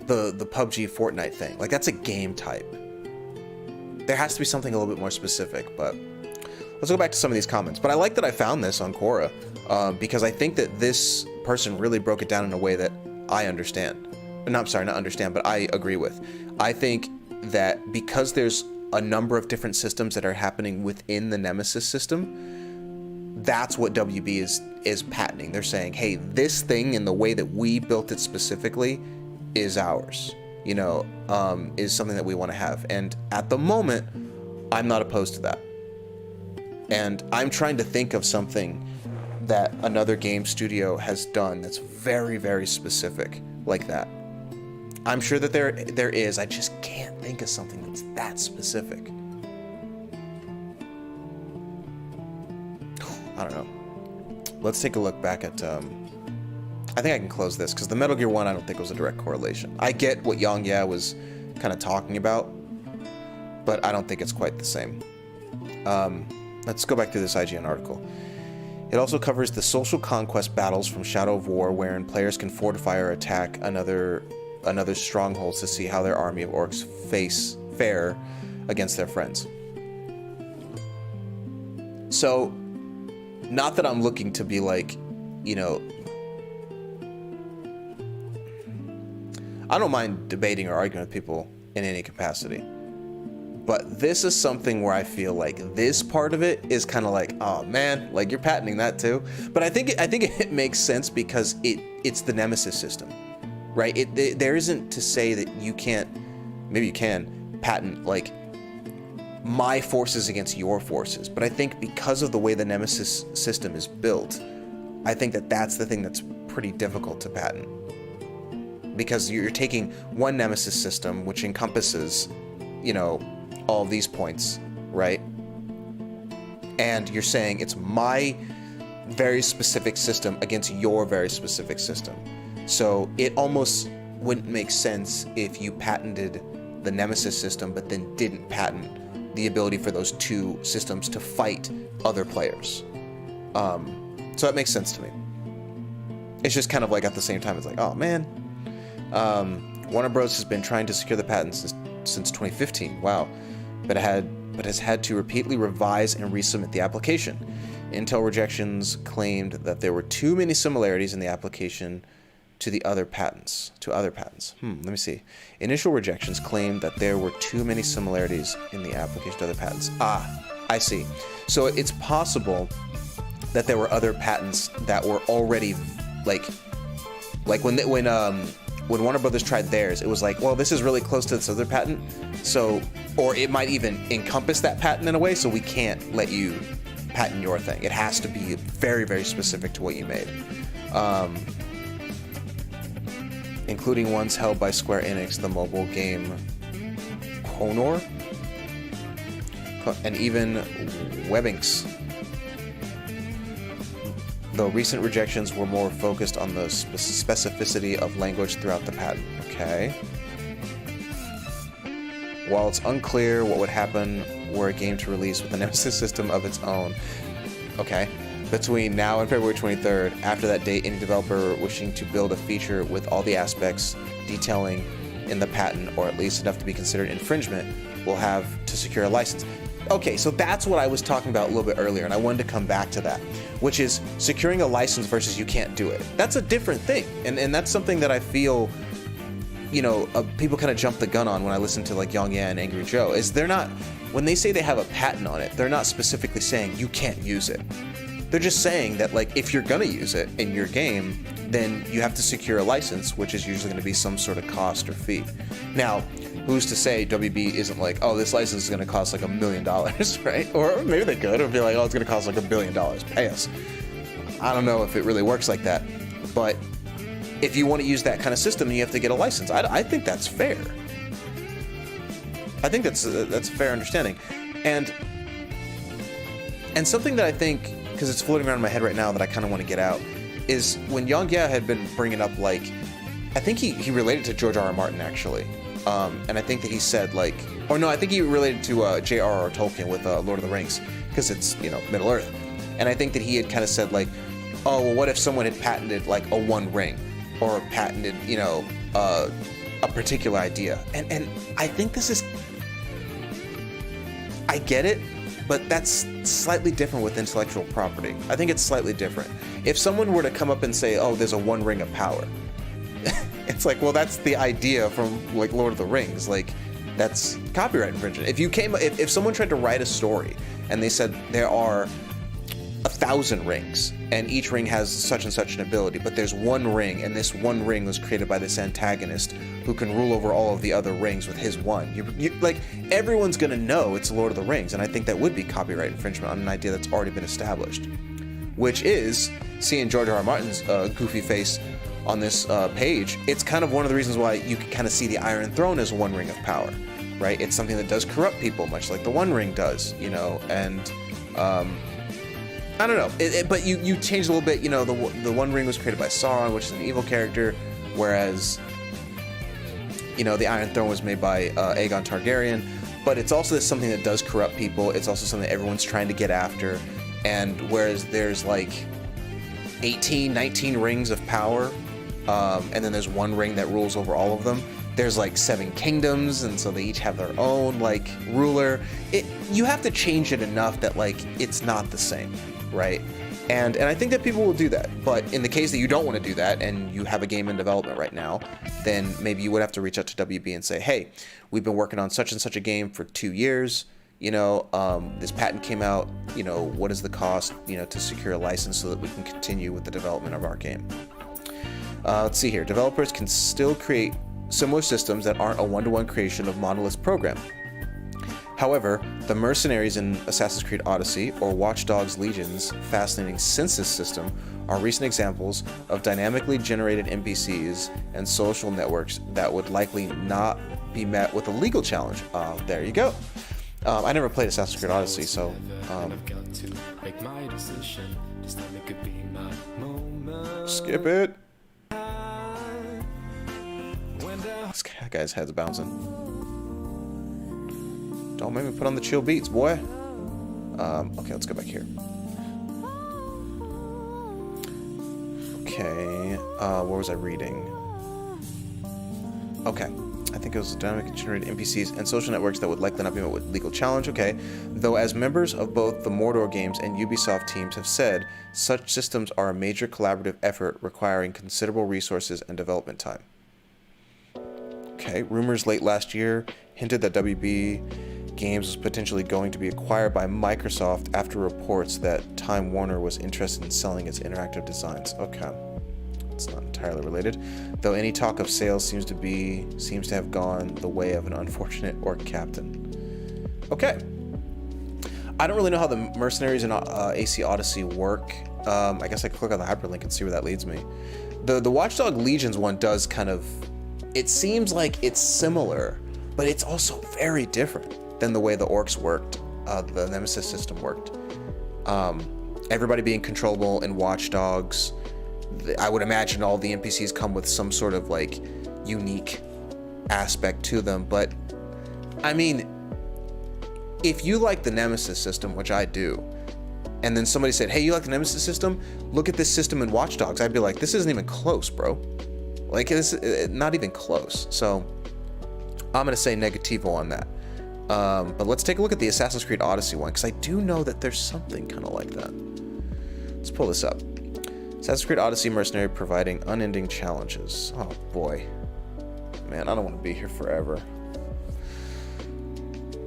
PUBG Fortnite thing. Like, that's a game type. There has to be something a little bit more specific, but let's go back to some of these comments. But I like that I found this on Quora, because I think that this person really broke it down in a way that I understand. No, I'm sorry, not understand, but I agree with. I think that because there's a number of different systems that are happening within the Nemesis system, that's what WB is patenting. They're saying, hey, this thing in the way that we built it specifically is ours, you know, is something that we want to have. And at the moment, I'm not opposed to that. And I'm trying to think of something that another game studio has done that's very, very specific like that. I'm sure that there is. I just can't think of something that's that specific. I don't know. Let's take a look back at... I think I can close this, because the Metal Gear 1 I don't think was a direct correlation. I get what Yang Ya was kind of talking about, but I don't think it's quite the same. Let's go back to this IGN article. It also covers the social conquest battles from Shadow of War, wherein players can fortify or attack another strongholds to see how their army of orcs fare against their friends. So, not that I'm looking to be like, you know, I don't mind debating or arguing with people in any capacity. But this is something where I feel like this part of it is kind of like, oh man, like you're patenting that too. But I think it makes sense because it's the Nemesis system, right? There isn't to say that you can't, maybe you can patent like my forces against your forces. But I think because of the way the Nemesis system is built, I think that that's the thing that's pretty difficult to patent. Because you're taking one Nemesis system, which encompasses, you know, all these points, right? And you're saying it's my very specific system against your very specific system. So it almost wouldn't make sense if you patented the Nemesis system, but then didn't patent the ability for those two systems to fight other players. So that makes sense to me. It's just kind of like at the same time, it's like, oh man. Warner Bros. Has been trying to secure the patent since 2015. Wow. But has had to repeatedly revise and resubmit the application. Intel rejections claimed that there were too many similarities in the application to other patents. Let me see. Initial rejections claimed that there were too many similarities in the application to other patents. Ah, I see. So it's possible that there were other patents that were already like when Warner Brothers tried theirs, it was like, well, this is really close to this other patent, so, or it might even encompass that patent in a way, so we can't let you patent your thing. It has to be very, very specific to what you made. Including ones held by Square Enix, the mobile game Honor, and even Webinks. Though recent rejections were more focused on the specificity of language throughout the patent. Okay. While it's unclear what would happen were a game to release with a Nemesis system of its own. Okay. Between now and February 23rd, after that date, any developer wishing to build a feature with all the aspects detailing in the patent, or at least enough to be considered infringement, will have to secure a license. Okay, so that's what I was talking about a little bit earlier, and I wanted to come back to that, which is securing a license versus you can't do it. That's a different thing, and that's something that I feel, you know, people kind of jump the gun on when I listen to like Yang Ya and Angry Joe, is they're not, when they say they have a patent on it, they're not specifically saying you can't use it. They're just saying that like if you're gonna use it in your game, then you have to secure a license, which is usually gonna be some sort of cost or fee. Now, who's to say WB isn't like, oh, this license is going to cost like $1 million, right? Or maybe they could, or be like, oh, it's going to cost like $1 billion, pay us. I don't know if it really works like that, but if you want to use that kind of system, you have to get a license. I think that's fair. I think that's a fair understanding. And something that I think, because it's floating around in my head right now that I kind of want to get out, is when Yang Ya had been bringing up, like, I think he related to George R.R. Martin, actually. And I think that he said, like, or no, I think he related to J.R.R. Tolkien with Lord of the Rings, because it's, you know, Middle Earth. And I think that he had kind of said, like, oh, well, what if someone had patented, like, a one ring, or patented, you know, a particular idea. And I think this is, I get it, but that's slightly different with intellectual property. I think it's slightly different. If someone were to come up and say, oh, there's a one ring of power, it's like, well, that's the idea from like Lord of the Rings. Like, that's copyright infringement. If someone tried to write a story and they said there are 1,000 rings, and each ring has such and such an ability, but there's one ring, and this one ring was created by this antagonist who can rule over all of the other rings with his one. Like, everyone's gonna know it's Lord of the Rings, and I think that would be copyright infringement on an idea that's already been established, which is, seeing George R. R. Martin's goofy face on this page, it's kind of one of the reasons why you can kind of see the Iron Throne as one ring of power, right? It's something that does corrupt people, much like the One Ring does, you know, and I don't know, but you changed a little bit, you know, the One Ring was created by Sauron, which is an evil character, whereas, you know, the Iron Throne was made by Aegon Targaryen, but it's also something that does corrupt people, it's also something that everyone's trying to get after, and whereas there's like 18, 19 rings of power, and then there's one ring that rules over all of them, there's like 7 kingdoms, and so they each have their own like ruler. You have to change it enough that like it's not the same, right? And I think that people will do that. But in the case that you don't want to do that and you have a game in development right now, then maybe you would have to reach out to WB and say, hey, we've been working on such and such a game for 2 years. You know, this patent came out, you know, what is the cost, you know, to secure a license so that we can continue with the development of our game? Let's see here. Developers can still create similar systems that aren't a one-to-one creation of Monolith's program. However, the mercenaries in Assassin's Creed Odyssey or Watch Dogs Legion's fascinating census system are recent examples of dynamically generated NPCs and social networks that would likely not be met with a legal challenge. There you go. I never played Assassin's Creed Odyssey, so skip it. This guy's head's bouncing. Don't make me put on the chill beats, boy. Okay, let's go back here. Okay, what was I reading? Okay, I think it was dynamically generated NPCs and social networks that would likely not be met with legal challenge. Okay, though as members of both the Mordor games and Ubisoft teams have said, such systems are a major collaborative effort requiring considerable resources and development time. Okay, rumors late last year hinted that WB Games was potentially going to be acquired by Microsoft after reports that Time Warner was interested in selling its interactive designs. Okay, it's not entirely related, though any talk of sales seems to have gone the way of an unfortunate orc captain. Okay, I don't really know how the mercenaries in AC Odyssey work. I guess I can click on the hyperlink and see where that leads me. The Watchdog Legions one does kind of, it seems like it's similar, but it's also very different than the way the orcs worked, the Nemesis system worked. Everybody being controllable in Watchdogs. I would imagine all the NPCs come with some sort of like unique aspect to them, but I mean, if you like the Nemesis system, which I do, and then somebody said, hey, you like the Nemesis system? Look at this system in Watchdogs. I'd be like, this isn't even close, bro. Like, it's not even close. So I'm gonna say negativo on that. But let's take a look at the Assassin's Creed Odyssey one, because I do know that there's something kind of like that. Let's pull this up. Assassin's Creed Odyssey Mercenary providing unending challenges. Oh boy. Man, I don't want to be here forever.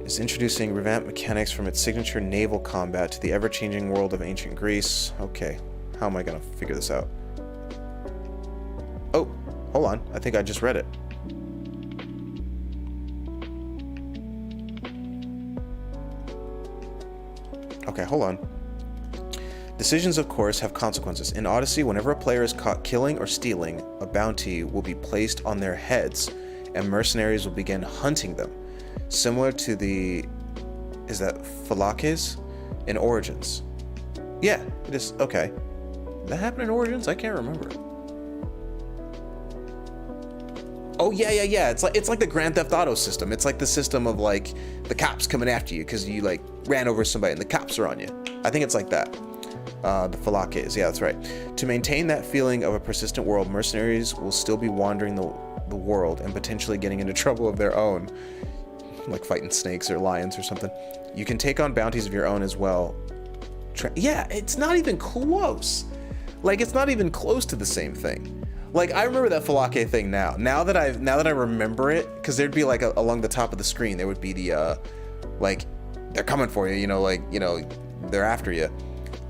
It's introducing revamped mechanics from its signature naval combat to the ever-changing world of ancient Greece. Okay, how am I gonna figure this out? Oh, hold on. I think I just read it. Okay, hold on. Decisions, of course, have consequences. In Odyssey, whenever a player is caught killing or stealing, a bounty will be placed on their heads, and mercenaries will begin hunting them. Similar to the... is that Falakes? In Origins. Yeah, it is. Okay. Did that happen in Origins? I can't remember. Oh, yeah. It's like the Grand Theft Auto system. It's like the system of, like, the cops coming after you because you, like, ran over somebody and the cops are on you. I think it's like that. The Falakes. Yeah, that's right. To maintain that feeling of a persistent world, mercenaries will still be wandering the world and potentially getting into trouble of their own, like fighting snakes or lions or something. You can take on bounties of your own as well. Yeah, it's not even close. Like, it's not even close to the same thing. Like, I remember that Falake thing now. Now that I remember it, because there'd be like along the top of the screen, there would be the like, they're coming for you, like, they're after you.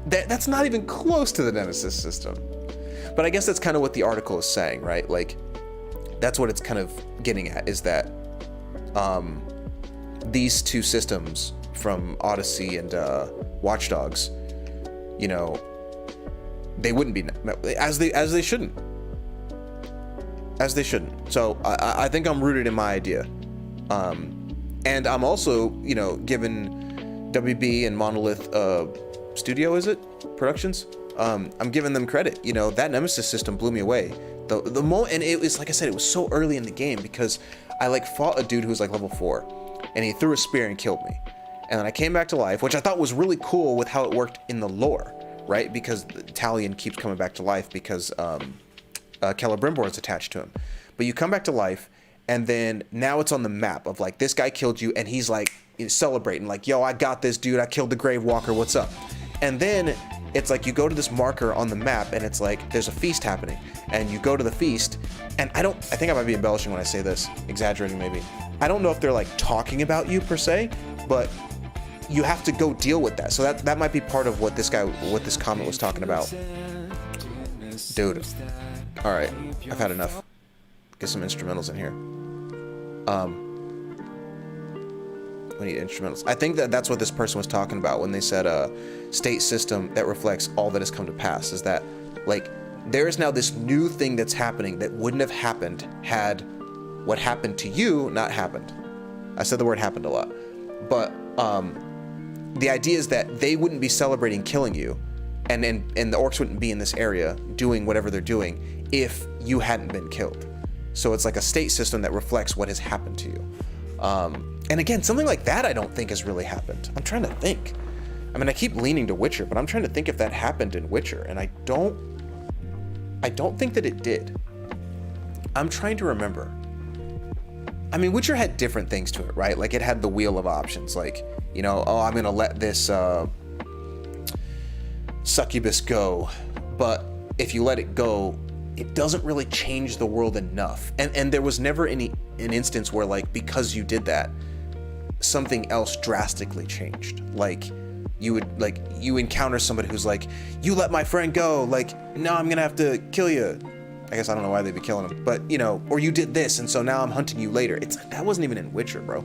That's not even close to the Nemesis system. But I guess that's kind of what the article is saying, right? Like, that's what it's kind of getting at, is that these two systems from Odyssey and Watch Dogs, you know, they wouldn't be, as they shouldn't. As they shouldn't. So I think I'm rooted in my idea. And I'm also, you know, given WB and Monolith Studio, is it? Productions? I'm giving them credit. You know, that Nemesis system blew me away. The moment, and it was, like I said, it was so early in the game because I like fought a dude who was like level 4 and he threw a spear and killed me. And then I came back to life, which I thought was really cool with how it worked in the lore, right? Because Talion keeps coming back to life because Celebrimbor is attached to him. But you come back to life, and then now it's on the map of like, this guy killed you, and he's like celebrating, like, yo, I got this, dude, I killed the Grave Walker, what's up? And then it's like you go to this marker on the map, and it's like there's a feast happening, and you go to the feast, and I think I might be embellishing when I say this, exaggerating maybe. I don't know if they're like talking about you per se, but you have to go deal with that. So that might be part of what this comment was talking about. Dude, all right, I've had enough. Get some instrumentals in here. We need instrumentals. I think that's what this person was talking about when they said a state system that reflects all that has come to pass, is that like there is now this new thing that's happening that wouldn't have happened had what happened to you not happened. I said the word happened a lot. But the idea is that they wouldn't be celebrating killing you, and the orcs wouldn't be in this area doing whatever they're doing if you hadn't been killed. So it's like a state system that reflects what has happened to you. And again, something like that I don't think has really happened. I'm trying to think. I mean, I keep leaning to Witcher, but I'm trying to think if that happened in Witcher, and I don't think that it did. I'm trying to remember. I mean, Witcher had different things to it, right? Like it had the wheel of options, like, you know, oh, I'm gonna let this succubus go, but if you let it go, it doesn't really change the world enough. And there was never an instance where, like, because you did that, something else drastically changed. Like you encounter somebody who's like, you let my friend go, like, no, I'm gonna have to kill you. I guess I don't know why they'd be killing him, but you know, or you did this, and so now I'm hunting you later. That wasn't even in Witcher, bro.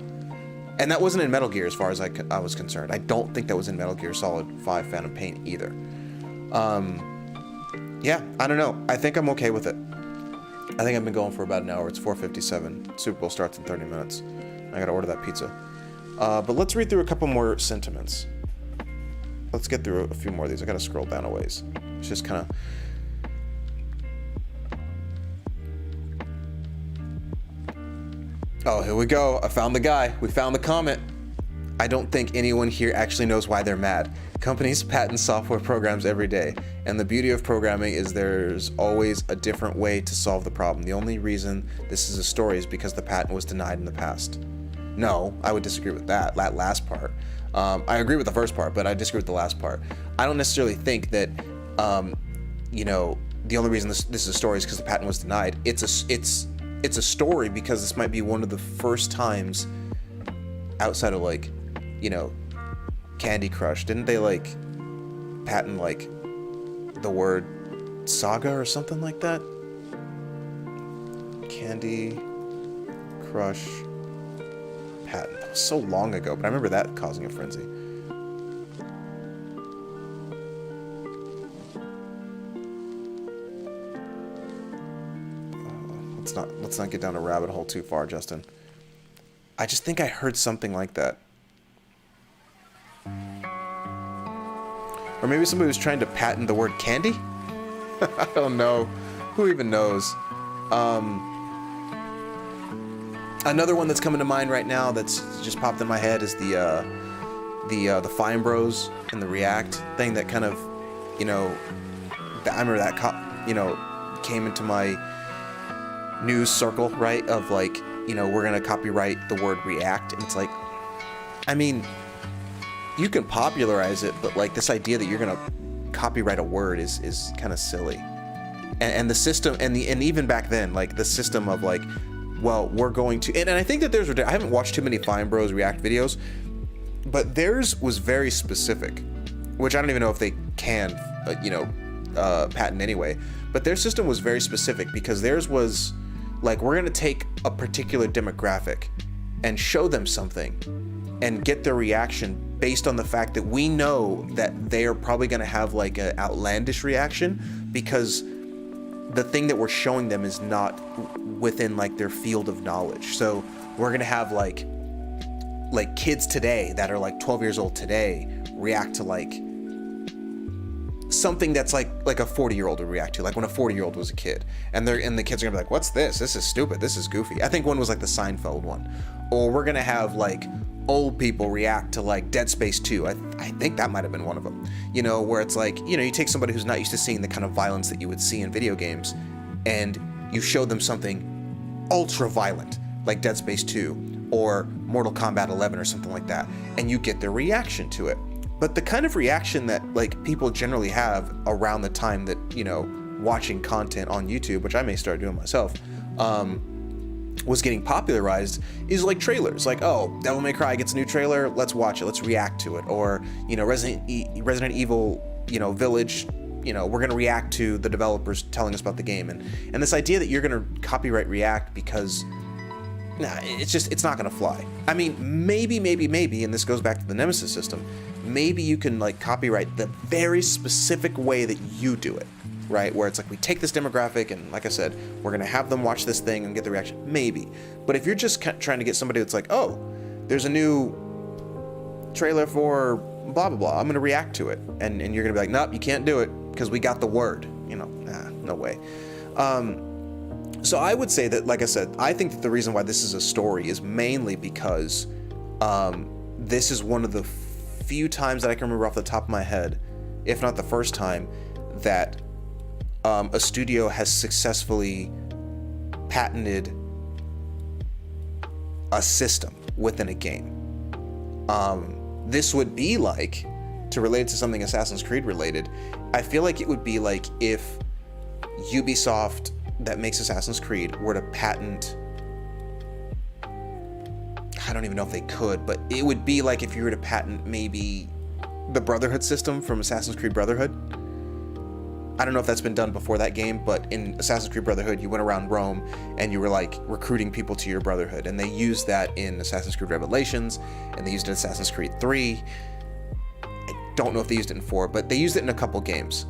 And that wasn't in Metal Gear as far as I was concerned. I don't think that was in Metal Gear Solid 5 Phantom Pain either. Yeah, I don't know. I think I'm okay with it. I think I've been going for about an hour. It's 4:57. Super Bowl starts in 30 minutes. I gotta order that pizza. But let's read through a couple more sentiments. Let's get through a few more of these. I gotta scroll down a ways. It's just kind of... Oh, here we go. I found the guy. We found the comment. I don't think anyone here actually knows why they're mad. Companies patent software programs every day, and the beauty of programming is there's always a different way to solve the problem. The only reason this is a story is because the patent was denied in the past. No, I would disagree with that last part. I agree with the first part, but I disagree with the last part. I don't necessarily think that, you know, the only reason this is a story is because the patent was denied. It's a story because this might be one of the first times outside of, like, you know, Candy Crush. Didn't they, like, patent, like, the word saga or something like that? Candy Crush patent. That was so long ago, but I remember that causing a frenzy. Let's not get down a rabbit hole too far, Justin. I just think I heard something like that. Or maybe somebody was trying to patent the word candy? I don't know. Who even knows? Another one that's coming to mind right now that's just popped in my head is the Fine Bros and the React thing that kind of, you know, I remember that, you know, came into my news circle, right? Of like, you know, we're gonna copyright the word React, and it's like, I mean, you can popularize it, but like this idea that you're gonna copyright a word is kind of silly. And the system, and even back then, like the system of like, well, we're going to, and I think that I haven't watched too many Fine Bros React videos, but theirs was very specific, which I don't even know if they can, patent anyway. But their system was very specific because theirs was like, we're going to take a particular demographic and show them something and get their reaction based on the fact that we know that they are probably going to have like an outlandish reaction because the thing that we're showing them is not within like their field of knowledge. So we're going to have like kids today that are like 12 years old today react to like something that's like a 40-year-old would react to, like when a 40-year-old was a kid, and the kids are gonna be like, what's this? This is stupid. This is goofy. I think one was like the Seinfeld one. Or we're gonna have like old people react to like Dead Space 2. I think that might have been one of them. Where it's like, you take somebody who's not used to seeing the kind of violence that you would see in video games, and you show them something ultra violent like Dead Space 2 or Mortal Kombat 11 or something like that, and you get their reaction to it. But the kind of reaction that like people generally have around the time that, watching content on YouTube, which I may start doing myself, was getting popularized is like trailers. Like, oh, Devil May Cry gets a new trailer, let's watch it, let's react to it. Or, Resident Evil, Village, we're gonna react to the developers telling us about the game. And this idea that you're gonna copyright react because it's not gonna fly. I mean, maybe, and this goes back to the Nemesis system, maybe you can like copyright the very specific way that you do it, right? Where it's like, we take this demographic and like I said, we're gonna have them watch this thing and get the reaction, maybe. But if you're just trying to get somebody that's like, oh, there's a new trailer for blah, blah, blah, I'm gonna react to it. And you're gonna be like, nope, you can't do it because we got the word, no way. So I would say that, like I said, I think that the reason why this is a story is mainly because this is one of the few times that I can remember off the top of my head, if not the first time, that a studio has successfully patented a system within a game. This would be like, to relate it to something Assassin's Creed related, I feel like it would be like if Ubisoft that makes Assassin's Creed were to patent, I don't even know if they could, but it would be like if you were to patent maybe the Brotherhood system from Assassin's Creed Brotherhood. I don't know if that's been done before that game, but in Assassin's Creed Brotherhood, you went around Rome and you were like recruiting people to your Brotherhood, and they used that in Assassin's Creed Revelations, and they used it in Assassin's Creed 3. I don't know if they used it in 4, but they used it in a couple games.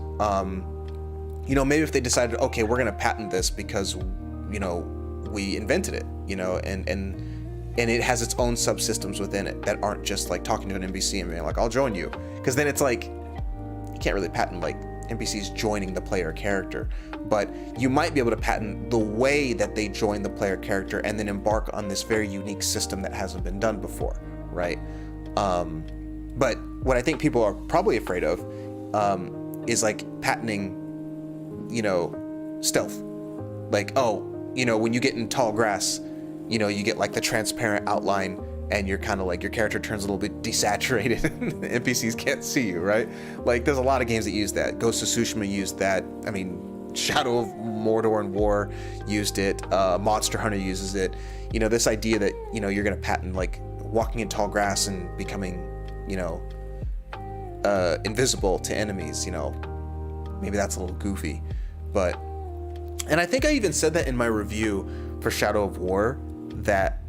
Maybe if they decided, okay, we're gonna patent this because, we invented it, and it has its own subsystems within it that aren't just like talking to an NPC and being like, I'll join you. Because then it's like, you can't really patent like NPCs joining the player character, but you might be able to patent the way that they join the player character and then embark on this very unique system that hasn't been done before, right? But what I think people are probably afraid of is like patenting, stealth. Like, oh, when you get in tall grass, you get like the transparent outline and you're kind of like, your character turns a little bit desaturated and the NPCs can't see you, right? Like, there's a lot of games that use that. Ghost of Tsushima used that. I mean, Shadow of Mordor and War used it. Monster Hunter uses it. This idea that, you're going to patent like walking in tall grass and becoming, invisible to enemies, maybe that's a little goofy, but, and I think I even said that in my review for Shadow of War, that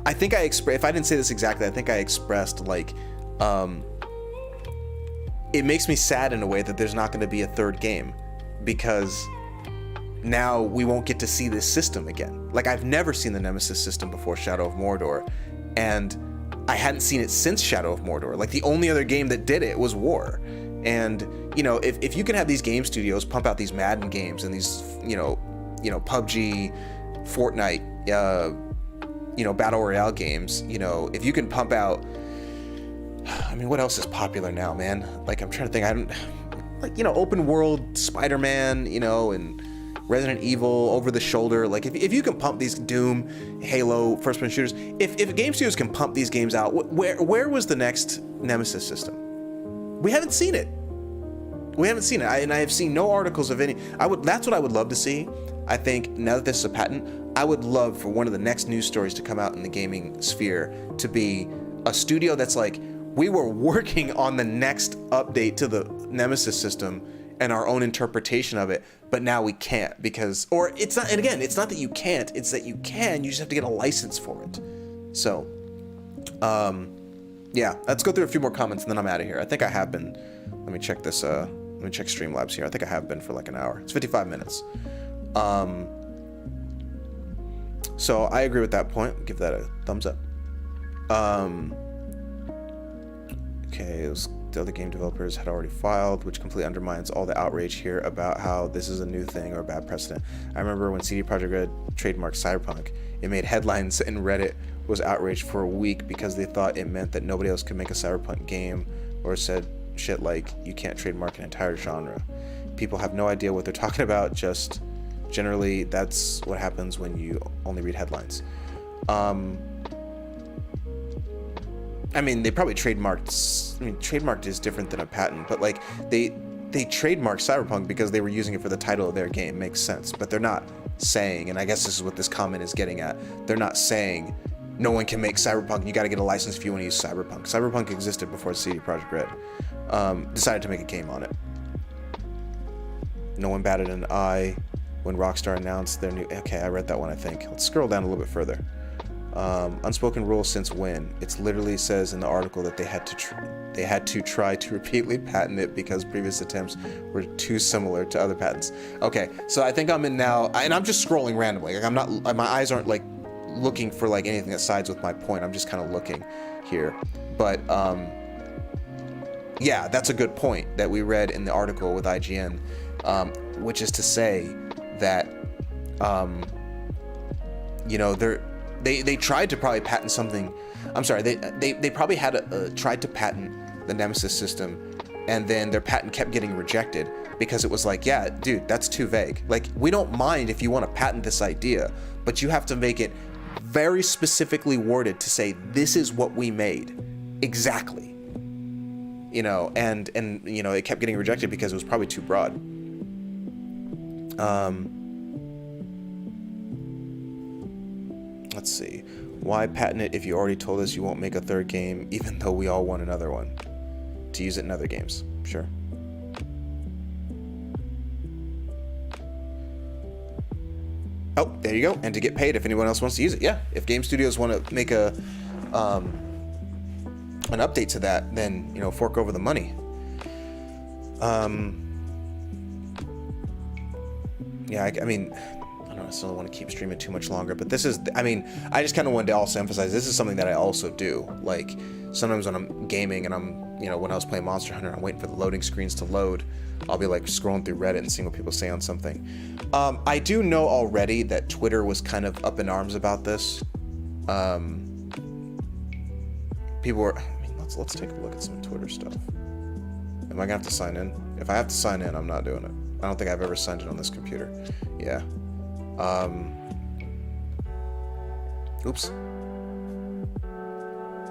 I think if I didn't say this exactly, I think I expressed like, it makes me sad in a way that there's not going to be a third game, because now we won't get to see this system again. Like, I've never seen the Nemesis system before Shadow of Mordor, and I hadn't seen it since Shadow of Mordor. Like, the only other game that did it was War. And, if you can have these game studios pump out these Madden games and these, PUBG, Fortnite, Battle Royale games, if you can pump out, I mean, what else is popular now, man? Like, I'm trying to think, open world Spider-Man, and Resident Evil, over the shoulder. Like, if you can pump these Doom, Halo, first-person shooters, if game studios can pump these games out, where was the next Nemesis system? We haven't seen it. And I have seen no articles of any. That's what I would love to see. I think now that this is a patent, I would love for one of the next news stories to come out in the gaming sphere to be a studio that's like, We were working on the next update to the Nemesis system and our own interpretation of it, but now we can't because, or it's not, and again, it's not that you can't, it's that you can, you just have to get a license for it. So, yeah, let's go through a few more comments and then I'm out of here. I think I have been, let me check this, let me check Streamlabs here. I think I have been for like an hour. It's 55 minutes. So I agree with that point. Give that a thumbs up. Okay, it was the other game developers had already filed, which completely undermines all the outrage here about how this is a new thing or a bad precedent. I remember when CD Projekt Red trademarked Cyberpunk, it made headlines and Reddit was outraged for a week because they thought it meant that nobody else could make a Cyberpunk game, or said shit like you can't trademark an entire genre. People have no idea what they're talking about, just generally that's what happens when you only read headlines. I mean, they probably trademarked, I mean, trademarked is different than a patent, but like they trademarked Cyberpunk because they were using it for the title of their game. Makes sense, but they're not saying, and I guess this is what this comment is getting at, they're not saying no one can make Cyberpunk, you got to get a license if you want to use Cyberpunk. Cyberpunk existed before CD Projekt Red decided to make a game on it. No one batted an eye when Rockstar announced their new, okay, I read that one, I think. Let's scroll down a little bit further. Unspoken rule since when? It literally says in the article that they had to try to repeatedly patent it because previous attempts were too similar to other patents. Okay, so I think I'm in now, and I'm just scrolling randomly. Like I'm not, my eyes aren't like looking for like anything that sides with my point. I'm just kind of looking here. But yeah, that's a good point that we read in the article with IGN, which is to say that you know, they tried to probably patent something. I'm sorry, they probably had tried to patent the Nemesis system, and then their patent kept getting rejected because it was like, yeah, dude, that's too vague. Like, we don't mind if you want to patent this idea, but you have to make it very specifically worded to say this is what we made exactly. You know, and you know, it kept getting rejected because it was probably too broad. Let's see. Why patent it if you already told us you won't make a third game, even though we all want another one? To use it in other games. Sure. Oh, there you go. And to get paid if anyone else wants to use it. Yeah. If game studios want to make a an update to that, then, you know, fork over the money. Yeah, I mean, I don't necessarily want to keep streaming too much longer, but this is, I mean, I just kind of wanted to also emphasize this is something that I also do. Like, sometimes when I'm gaming and I'm, you know, when I was playing Monster Hunter, I'm waiting for the loading screens to load, I'll be like scrolling through Reddit and seeing what people say on something. I do know already that Twitter was kind of up in arms about this. People were, I mean, let's take a look at some Twitter stuff. Am I gonna have to sign in? If I have to sign in, I'm not doing it. I don't think I've ever signed in on this computer. Yeah. Oops.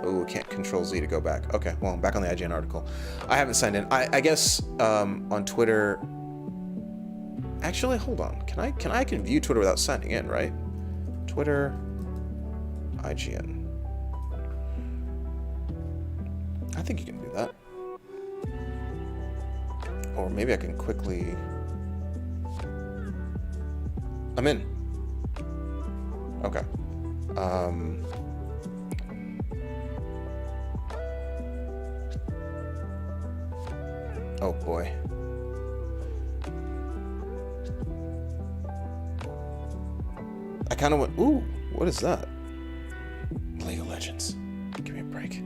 Oh, can't Control Z to go back. Okay, well, I'm back on the IGN article. I haven't signed in. I guess on Twitter. Actually, hold on. I can view Twitter without signing in, right? Twitter, IGN. I think you can do that. Or maybe I can quickly. I'm in. Okay. Oh boy. I kind of went, ooh, what is that? League of Legends. Give me a break.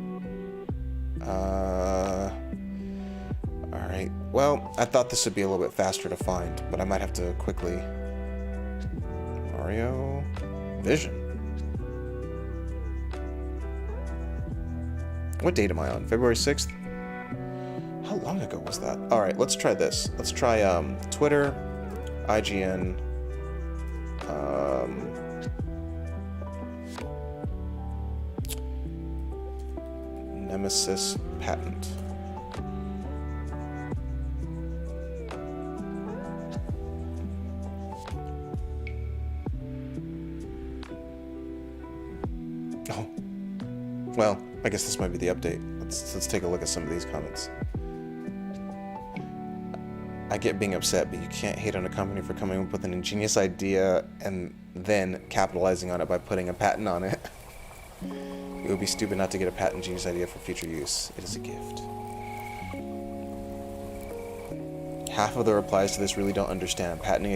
Alright. Well, I thought this would be a little bit faster to find, but I might have to quickly. Mario Vision. What date am I on? February 6th? How long ago was that? Alright, let's try this. Let's try Twitter, IGN, Nemesis patent. Oh. Well, I guess this might be the update. Let's take a look at some of these comments. I get being upset, but you can't hate on a company for coming up with an ingenious idea and then capitalizing on it by putting a patent on it. It would be stupid not to get a patent ingenious idea for future use. It is a gift. Half of the replies to this really don't understand. Patenting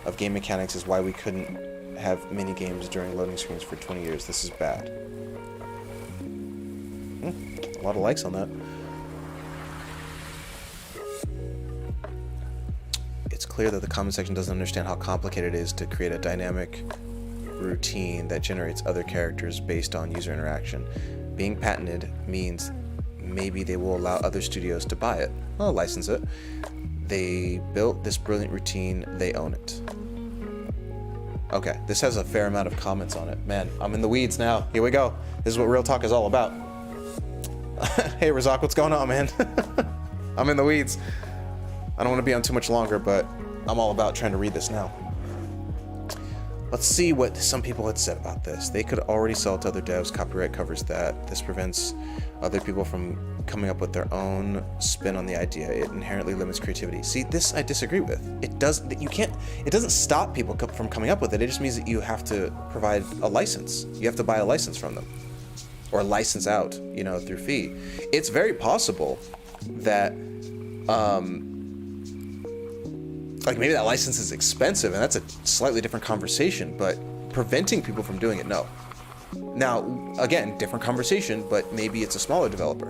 of game mechanics is why we couldn't have mini games during loading screens for 20 years. This is bad. A lot of likes on that. It's clear that the comment section doesn't understand how complicated it is to create a dynamic routine that generates other characters based on user interaction. Being patented means maybe they will allow other studios to buy it. I'll license it. They built this brilliant routine, they own it. Okay, this has a fair amount of comments on it. Man, I'm in the weeds now. Here we go. This is what Real Talk is all about. Hey, Razak, what's going on, man? I'm in the weeds. I don't want to be on too much longer, but I'm all about trying to read this now. Let's see what some people had said about this. They could already sell it to other devs. Copyright covers that. This prevents other people from coming up with their own spin on the idea. It inherently limits creativity. See, this I disagree with. It doesn't stop people from coming up with it. It just means that you have to provide a license. You have to buy a license from them, or license out, you know, through fee. It's very possible that, like maybe that license is expensive, and that's a slightly different conversation, but preventing people from doing it, no. Now, again, different conversation, but maybe it's a smaller developer.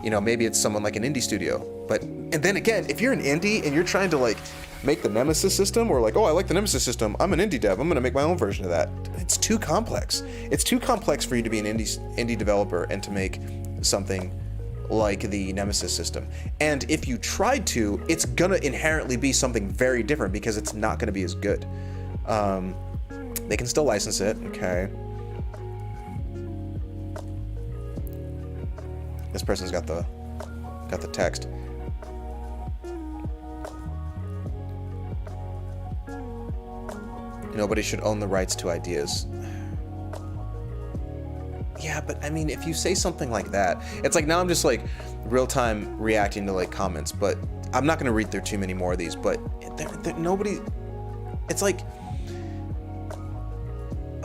You know, maybe it's someone like an indie studio. And then again, if you're an indie and you're trying to like make the Nemesis system, or like, oh, I like the Nemesis system, I'm an indie dev, I'm gonna make my own version of that. It's too complex. It's too complex for you to be an indie developer and to make something like the Nemesis system. And if you tried to, it's gonna inherently be something very different because it's not gonna be as good. They can still license it, okay. This person's got the text. Nobody should own the rights to ideas. Yeah, but I mean, if you say something like that, it's like now I'm just like real-time reacting to like comments, but I'm not going to read through too many more of these, but nobody, it's like,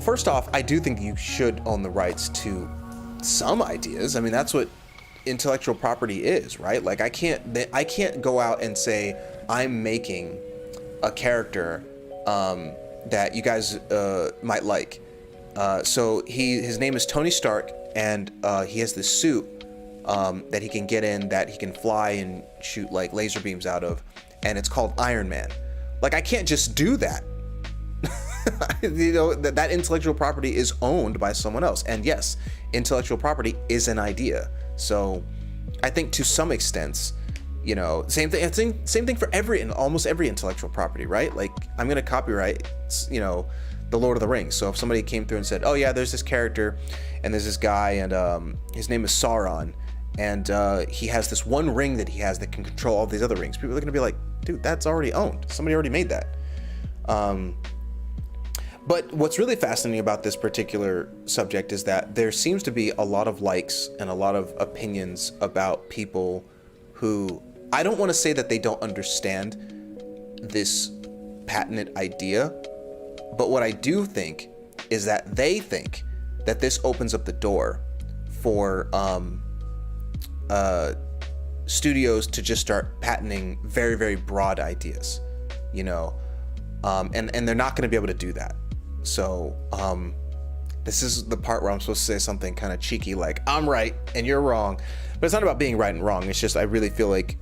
first off, I do think you should own the rights to some ideas. I mean, that's what intellectual property is, right? Like I can't go out and say I'm making a character that you guys might like. So his name is Tony Stark, and he has this suit that he can get in, that he can fly and shoot like laser beams out of, and it's called Iron Man. Like I can't just do that. You know, that intellectual property is owned by someone else, and yes, intellectual property is an idea. So I think to some extent, you know, same thing for almost every intellectual property, right? Like I'm gonna copyright, you know, the Lord of the Rings. So if somebody came through and said, oh yeah, there's this character and there's this guy, and his name is Sauron, and he has this one ring that he has that can control all these other rings, people are gonna be like, dude, that's already owned. Somebody already made that. But what's really fascinating about this particular subject is that there seems to be a lot of likes and a lot of opinions about people who, I don't want to say that they don't understand this patented idea, but what I do think is that they think that this opens up the door for studios to just start patenting very, very broad ideas, you know, and they're not going to be able to do that. So this is the part where I'm supposed to say something kind of cheeky like, I'm right and you're wrong. But it's not about being right and wrong. It's just I really feel like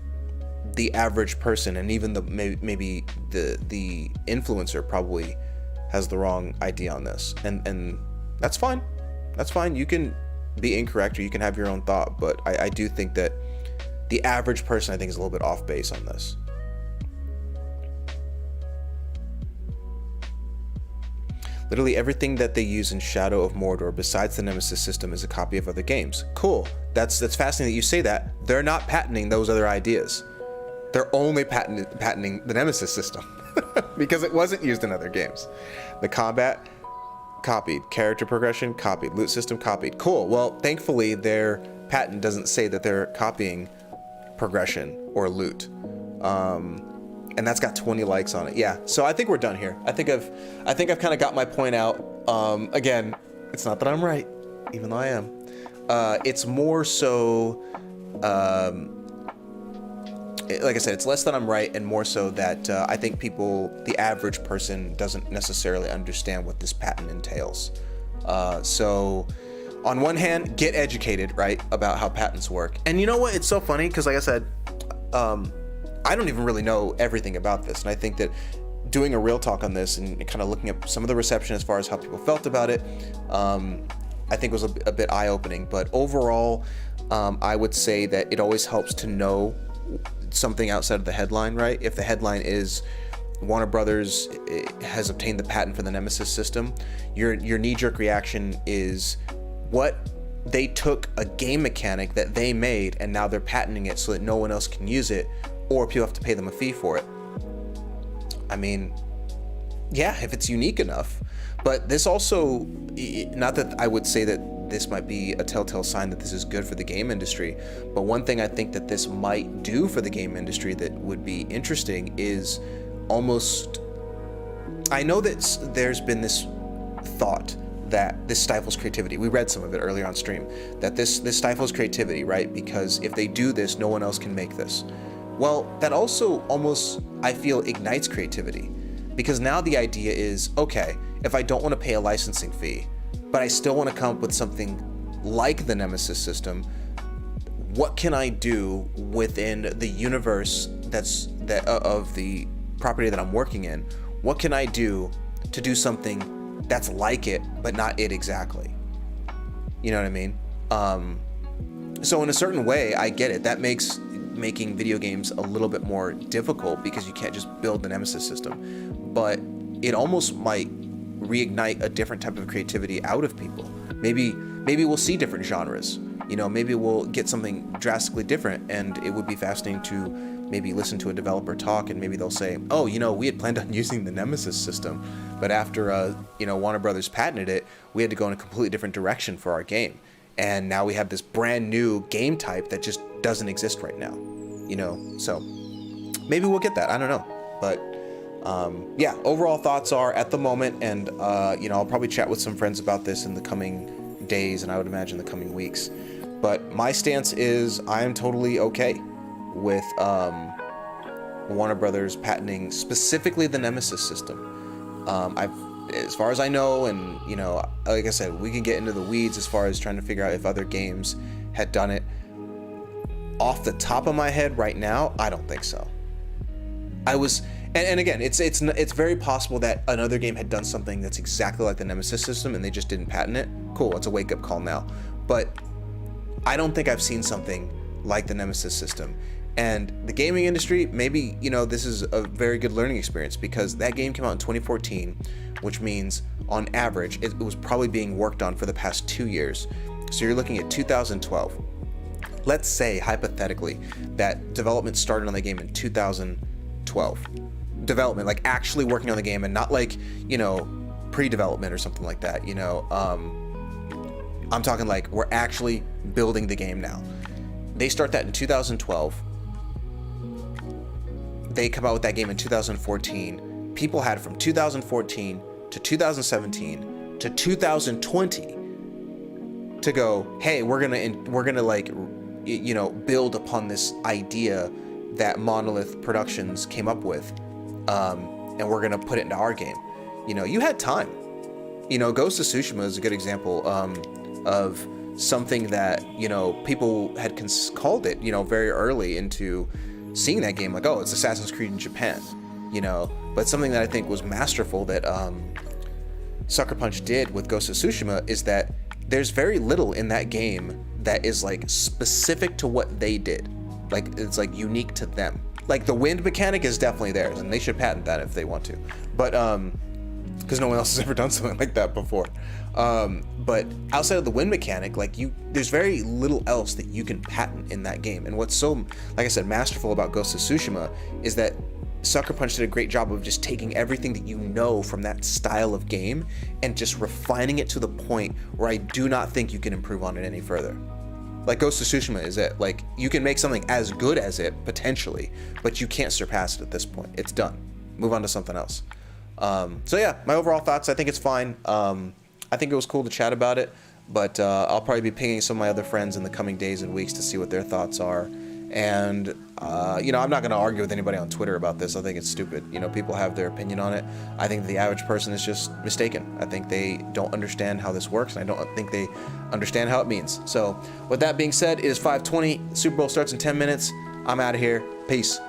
the average person, and even maybe the influencer probably has the wrong idea on this. And that's fine. That's fine. You can be incorrect or you can have your own thought. But I do think that the average person, I think, is a little bit off base on this. Literally everything that they use in Shadow of Mordor besides the Nemesis system is a copy of other games. Cool. That's fascinating that you say that. They're not patenting those other ideas. They're only patenting the Nemesis system because it wasn't used in other games. The combat copied. Character progression, copied. Loot system, copied. Cool. Well, thankfully, their patent doesn't say that they're copying progression or loot. And that's got 20 likes on it. Yeah. So I think we're done here. I think I've kind of got my point out. Again, it's not that I'm right, even though I am. It's more so, like I said, it's less that I'm right and more so that I think the average person doesn't necessarily understand what this patent entails. So on one hand, get educated, right, about how patents work. And you know what? It's so funny because, like I said, I don't even really know everything about this. And I think that doing a real talk on this and kind of looking at some of the reception as far as how people felt about it, I think was a bit eye-opening. But overall, I would say that it always helps to know something outside of the headline, right? If the headline is Warner Brothers has obtained the patent for the Nemesis system, your knee-jerk reaction is what they took a game mechanic that they made and now they're patenting it so that no one else can use it, or people have to pay them a fee for it. I mean, yeah, if it's unique enough. But this also, not that I would say that this might be a telltale sign that this is good for the game industry, but one thing I think that this might do for the game industry that would be interesting is almost, I know that there's been this thought that this stifles creativity. We read some of it earlier on stream, that this stifles creativity, right? Because if they do this, no one else can make this. Well, that also almost, I feel, ignites creativity. Because now the idea is, okay, if I don't want to pay a licensing fee, but I still want to come up with something like the Nemesis system, what can I do within the universe of the property that I'm working in? What can I do to do something that's like it, but not it exactly? You know what I mean? So in a certain way, I get it. That makes making video games a little bit more difficult because you can't just build the Nemesis system. But it almost might reignite a different type of creativity out of people. Maybe we'll see different genres. You know, maybe we'll get something drastically different, and it would be fascinating to maybe listen to a developer talk, and maybe they'll say, oh, you know, we had planned on using the Nemesis system, but after Warner Brothers patented it, we had to go in a completely different direction for our game. And now we have this brand new game type that just doesn't exist right now, you know? So maybe we'll get that. I don't know. But yeah, overall thoughts are at the moment, and I'll probably chat with some friends about this in the coming days, and I would imagine the coming weeks. But my stance is I am totally okay with Warner Brothers patenting specifically the Nemesis system. As far as I know, and like I said, we can get into the weeds as far as trying to figure out if other games had done it. Off the top of my head right now, I don't think so. And again, it's very possible that another game had done something that's exactly like the Nemesis system and they just didn't patent it. Cool, it's a wake-up call now. But I don't think I've seen something like the Nemesis system. And the gaming industry, maybe, this is a very good learning experience because that game came out in 2014, which means on average, it was probably being worked on for the past 2 years. So you're looking at 2012. Let's say, hypothetically, that development started on the game in 2012. Development, like actually working on the game and not like, pre-development or something like that, I'm talking like we're actually building the game now. They start that in 2012. They come out with that game in 2014. People had from 2014 to 2017 to 2020 to go, hey, we're gonna like, build upon this idea that Monolith Productions came up with, and we're gonna put it into our game. You had time. Ghost of Tsushima is a good example of something that people had called it very early into seeing that game, like, oh, it's Assassin's Creed in Japan, but something that I think was masterful that Sucker Punch did with Ghost of Tsushima is that there's very little in that game that is like specific to what they did, like it's like unique to them. Like the wind mechanic is definitely theirs, and they should patent that if they want to, but because no one else has ever done something like that before. But outside of the wind mechanic, there's very little else that you can patent in that game. And what's so, like I said, masterful about Ghost of Tsushima is that Sucker Punch did a great job of just taking everything that you know from that style of game and just refining it to the point where I do not think you can improve on it any further. Like Ghost of Tsushima is it. Like, you can make something as good as it, potentially, but you can't surpass it at this point. It's done. Move on to something else. So yeah, my overall thoughts, I think it's fine. I think it was cool to chat about it, but I'll probably be pinging some of my other friends in the coming days and weeks to see what their thoughts are. And, you know, I'm not going to argue with anybody on Twitter about this. I think it's stupid. You know, people have their opinion on it. I think the average person is just mistaken. I think they don't understand how this works, and I don't think they understand how it means. So, with that being said, it is 5:20. Super Bowl starts in 10 minutes. I'm out of here. Peace.